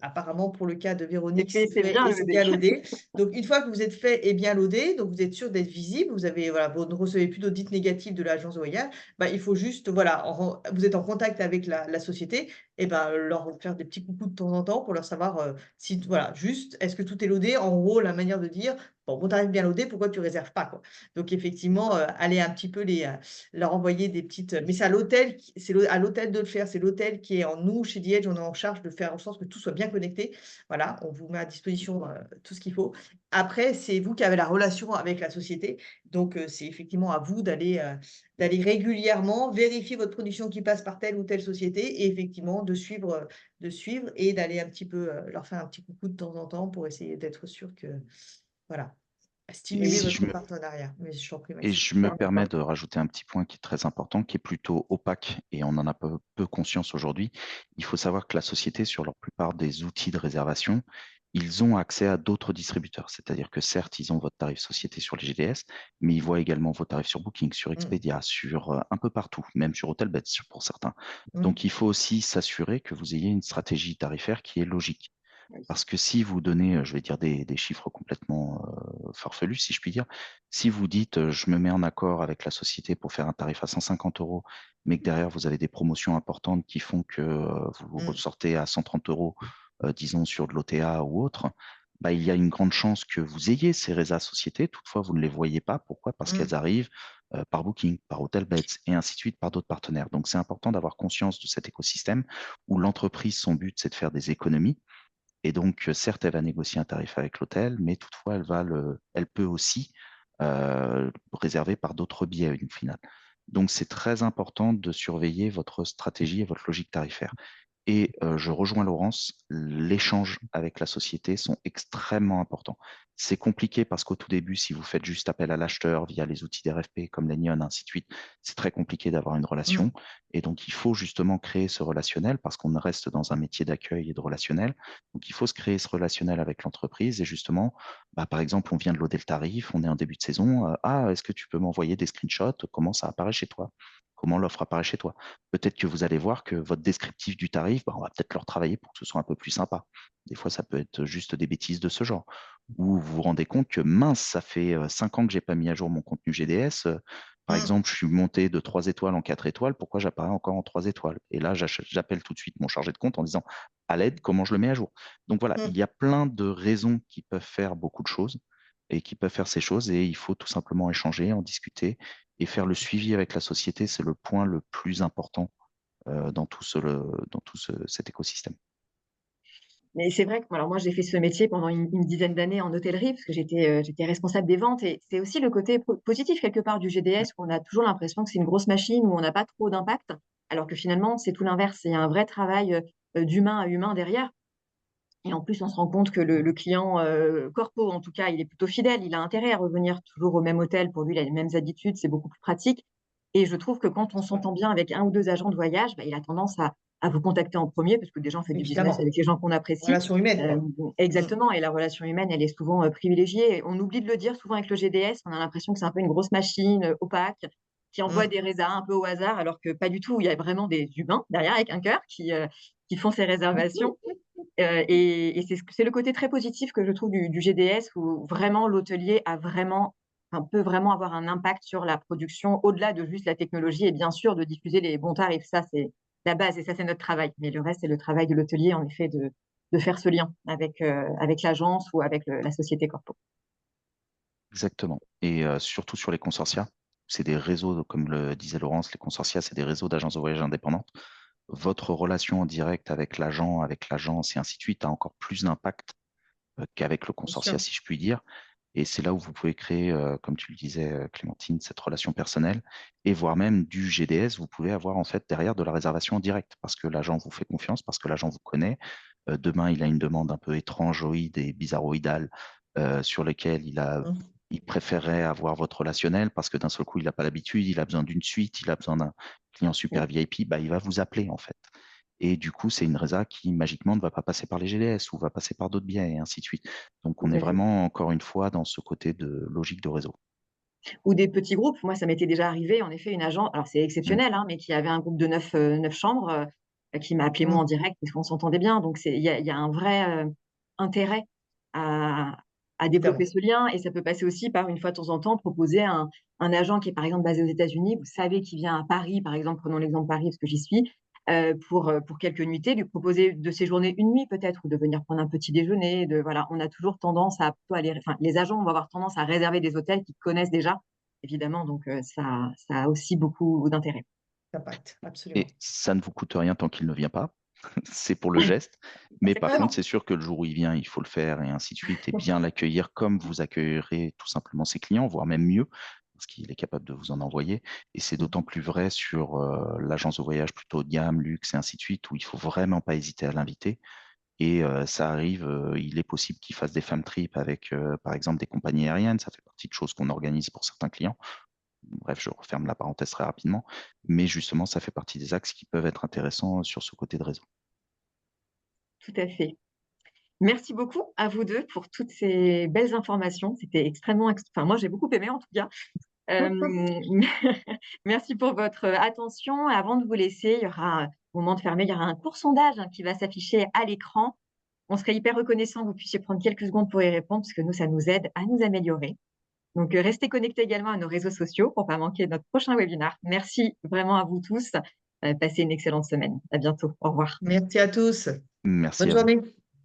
apparemment pour le cas de C'est Véronique, fait, c'est c'est fait bien et le c'est dé. bien loadé. Donc une fois que vous êtes fait et bien loadé, donc vous êtes sûr d'être visible, voilà, vous ne recevez plus d'audit négatif de l'agence de voyage, bah, il faut juste, voilà, vous êtes en contact avec la société et ben, leur faire des petits coucous de temps en temps pour leur savoir, si voilà, juste, est-ce que tout est loadé? En gros, la manière de dire: «Bon, mon tarif bien loadé, pourquoi tu réserves pas, quoi?» Donc effectivement, aller un petit peu leur envoyer des petites, mais c'est à l'hôtel à l'hôtel de le faire. C'est l'hôtel qui est nous, chez The Edge, on est en charge de faire en sorte que tout soit bien connecté. Voilà, on vous met à disposition, tout ce qu'il faut. Après, c'est vous qui avez la relation avec la société, donc c'est effectivement à vous d'aller régulièrement vérifier votre production qui passe par telle ou telle société et effectivement de suivre et d'aller un petit peu, leur faire un petit coucou de temps en temps pour essayer d'être sûr que voilà, Et stimuler si je votre me partenariat. Mais je t'en prie, Et Maxime. je me permets de rajouter un petit point qui est très important, qui est plutôt opaque et on en a peu conscience aujourd'hui. Il faut savoir que la société, sur la plupart des outils de réservation, ils ont accès à d'autres distributeurs. C'est-à-dire que certes, ils ont votre tarif société sur les GDS, mais ils voient également vos tarifs sur Booking, sur Mmh. Expedia, sur un peu partout, même sur Hotelbeds pour certains. Mmh. Donc, il faut aussi s'assurer que vous ayez une stratégie tarifaire qui est logique. Oui. Parce que si vous donnez, je vais dire des chiffres complètement farfelus, si je puis dire, si vous dites je me mets en accord avec la société pour faire un tarif à 150 €, mais que derrière vous avez des promotions importantes qui font que vous Mmh. ressortez à 130 €, disons sur de l'OTA ou autre, bah, il y a une grande chance que vous ayez ces résas sociétés. Toutefois, vous ne les voyez pas. Pourquoi? Parce Mmh. qu'elles arrivent par Booking, par Hotelbeds et ainsi de suite par d'autres partenaires. Donc, c'est important d'avoir conscience de cet écosystème où l'entreprise, son but, c'est de faire des économies et donc, certes, elle va négocier un tarif avec l'hôtel, mais toutefois, elle peut aussi réserver par d'autres biais, au final. Donc, c'est très important de surveiller votre stratégie et votre logique tarifaire. Et je rejoins Laurence, l'échange avec la société sont extrêmement importants. C'est compliqué parce qu'au tout début, si vous faites juste appel à l'acheteur via les outils d'RFP comme l'Enion, ainsi de suite, c'est très compliqué d'avoir une Mmh. relation. Et donc, il faut justement créer ce relationnel parce qu'on reste dans un métier d'accueil et de relationnel. Donc, il faut se créer ce relationnel avec l'entreprise. Et justement, bah, par exemple, on vient de loader le tarif, on est en début de saison. Ah, est-ce que tu peux m'envoyer des screenshots? Comment ça apparaît chez toi? Comment l'offre apparaît chez toi? Peut-être que vous allez voir que votre descriptif du tarif, bah, on va peut-être le retravailler pour que ce soit un peu plus sympa. Des fois, ça peut être juste des bêtises de ce genre. Ou vous vous rendez compte que mince, ça fait 5 ans que j'ai pas mis à jour mon contenu GDS. Par Mmh. exemple, je suis monté de 3 étoiles en 4 étoiles. Pourquoi j'apparais encore en 3 étoiles? Et là, j'appelle tout de suite mon chargé de compte en disant à l'aide, comment je le mets à jour? Donc voilà, Mmh. il y a plein de raisons qui peuvent faire beaucoup de choses et qui peuvent faire ces choses et il faut tout simplement échanger, en discuter et faire le suivi avec la société. C'est le point le plus important dans cet écosystème. Mais c'est vrai que alors moi, j'ai fait ce métier pendant une dizaine d'années en hôtellerie parce que j'étais responsable des ventes et c'est aussi le côté positif quelque part du GDS où on a toujours l'impression que c'est une grosse machine où on n'a pas trop d'impact, alors que finalement, c'est tout l'inverse. Il y a un vrai travail d'humain à humain derrière. Et en plus, on se rend compte que le client corpo, en tout cas, il est plutôt fidèle. Il a intérêt à revenir toujours au même hôtel. Pour lui, il a les mêmes habitudes. C'est beaucoup plus pratique. Et je trouve que quand on s'entend bien avec un ou deux agents de voyage, bah, il a tendance à vous contacter en premier parce que déjà, on fait du business Évidemment, avec les gens qu'on apprécie. relation humaine, Euh, quoi. Mmh. exactement. Et la relation humaine, elle est souvent privilégiée. Et on oublie de le dire souvent avec le GDS. On a l'impression que c'est un peu une grosse machine opaque qui envoie Mmh. des résas un peu au hasard, alors que pas du tout. Il y a vraiment des humains derrière avec un cœur qui font ces réservations. Et c'est le côté très positif que je trouve du GDS, où vraiment l'hôtelier peut vraiment avoir un impact sur la production, au-delà de juste la technologie et bien sûr de diffuser les bons tarifs. Ça, c'est la base et ça, c'est notre travail. Mais le reste, c'est le travail de l'hôtelier, en effet, de faire ce lien avec l'agence ou avec la société corpo. Exactement. Et surtout sur les consortia, c'est des réseaux, comme le disait Laurence, les consortia, c'est des réseaux d'agences de voyage indépendantes. Votre relation en direct avec l'agent, avec l'agence et ainsi de suite a encore plus d'impact qu'avec le Bien consortia, sûr. si je puis dire. Et c'est là où vous pouvez créer, comme tu le disais, Clémentine, cette relation personnelle et voire même du GDS. Vous pouvez avoir en fait derrière de la réservation en direct parce que l'agent vous fait confiance, parce que l'agent vous connaît. Demain, il a une demande un peu étrangeoïde et bizarroïdale sur lesquelles Mmh. il préférerait avoir votre relationnel parce que d'un seul coup, il n'a pas l'habitude, il a besoin d'une suite, il a besoin d'un client super VIP, bah, il va vous appeler en fait. Et du coup, c'est une résa qui magiquement ne va pas passer par les GDS ou va passer par d'autres biais et ainsi de suite. Donc, Tout on est à fait. vraiment, encore une fois, dans ce côté de logique de réseau. Ou des petits groupes. Moi, ça m'était déjà arrivé, en effet, une agence, alors c'est Mm. exceptionnel, hein, mais qui avait un groupe de 9 chambres, qui m'a appelé moi en Mmh. direct parce qu'on s'entendait bien. Donc, il y a un vrai intérêt à, à développer Évidemment. ce lien. Et ça peut passer aussi par, une fois de temps en temps, proposer un agent qui est, par exemple, basé aux États-Unis. Vous savez qu'il vient à Paris, par exemple, prenons l'exemple Paris, parce que j'y suis, pour quelques nuitées, lui proposer de séjourner une nuit peut-être, ou de venir prendre un petit déjeuner. Voilà, on a toujours tendance à plutôt aller, enfin, les agents vont avoir tendance à réserver des hôtels qu'ils connaissent déjà, évidemment, donc ça a aussi beaucoup d'intérêt. Impact, Et absolument. ça ne vous coûte rien tant qu'il ne vient pas. C'est pour le geste. Mais par contre, Exactement. c'est sûr que le jour où il vient, il faut le faire et ainsi de suite et bien l'accueillir comme vous accueillerez tout simplement ses clients, voire même mieux, parce qu'il est capable de vous en envoyer. Et c'est Mmh. d'autant plus vrai sur l'agence de voyage plutôt haut de gamme, luxe et ainsi de suite, où il faut vraiment pas hésiter à l'inviter. Et ça arrive, il est possible qu'il fasse des fam trips avec, par exemple, des compagnies aériennes. Ça fait partie de choses qu'on organise pour certains clients. Bref, je referme la parenthèse très rapidement. Mais justement, ça fait partie des axes qui peuvent être intéressants sur ce côté de réseau. Tout à fait. Merci beaucoup à vous deux pour toutes ces belles informations. C'était enfin, moi, j'ai beaucoup aimé en tout cas. Merci pour votre attention. Avant de vous laisser, au moment de fermer, il y aura un court sondage, hein, qui va s'afficher à l'écran. On serait hyper reconnaissant que vous puissiez prendre quelques secondes pour y répondre, parce que nous, ça nous aide à nous améliorer. Donc, restez connectés également à nos réseaux sociaux pour ne pas manquer notre prochain webinaire. Merci vraiment à vous tous. Passez une excellente semaine. À bientôt. Au revoir. Merci à tous. Merci Bonne à vous. journée.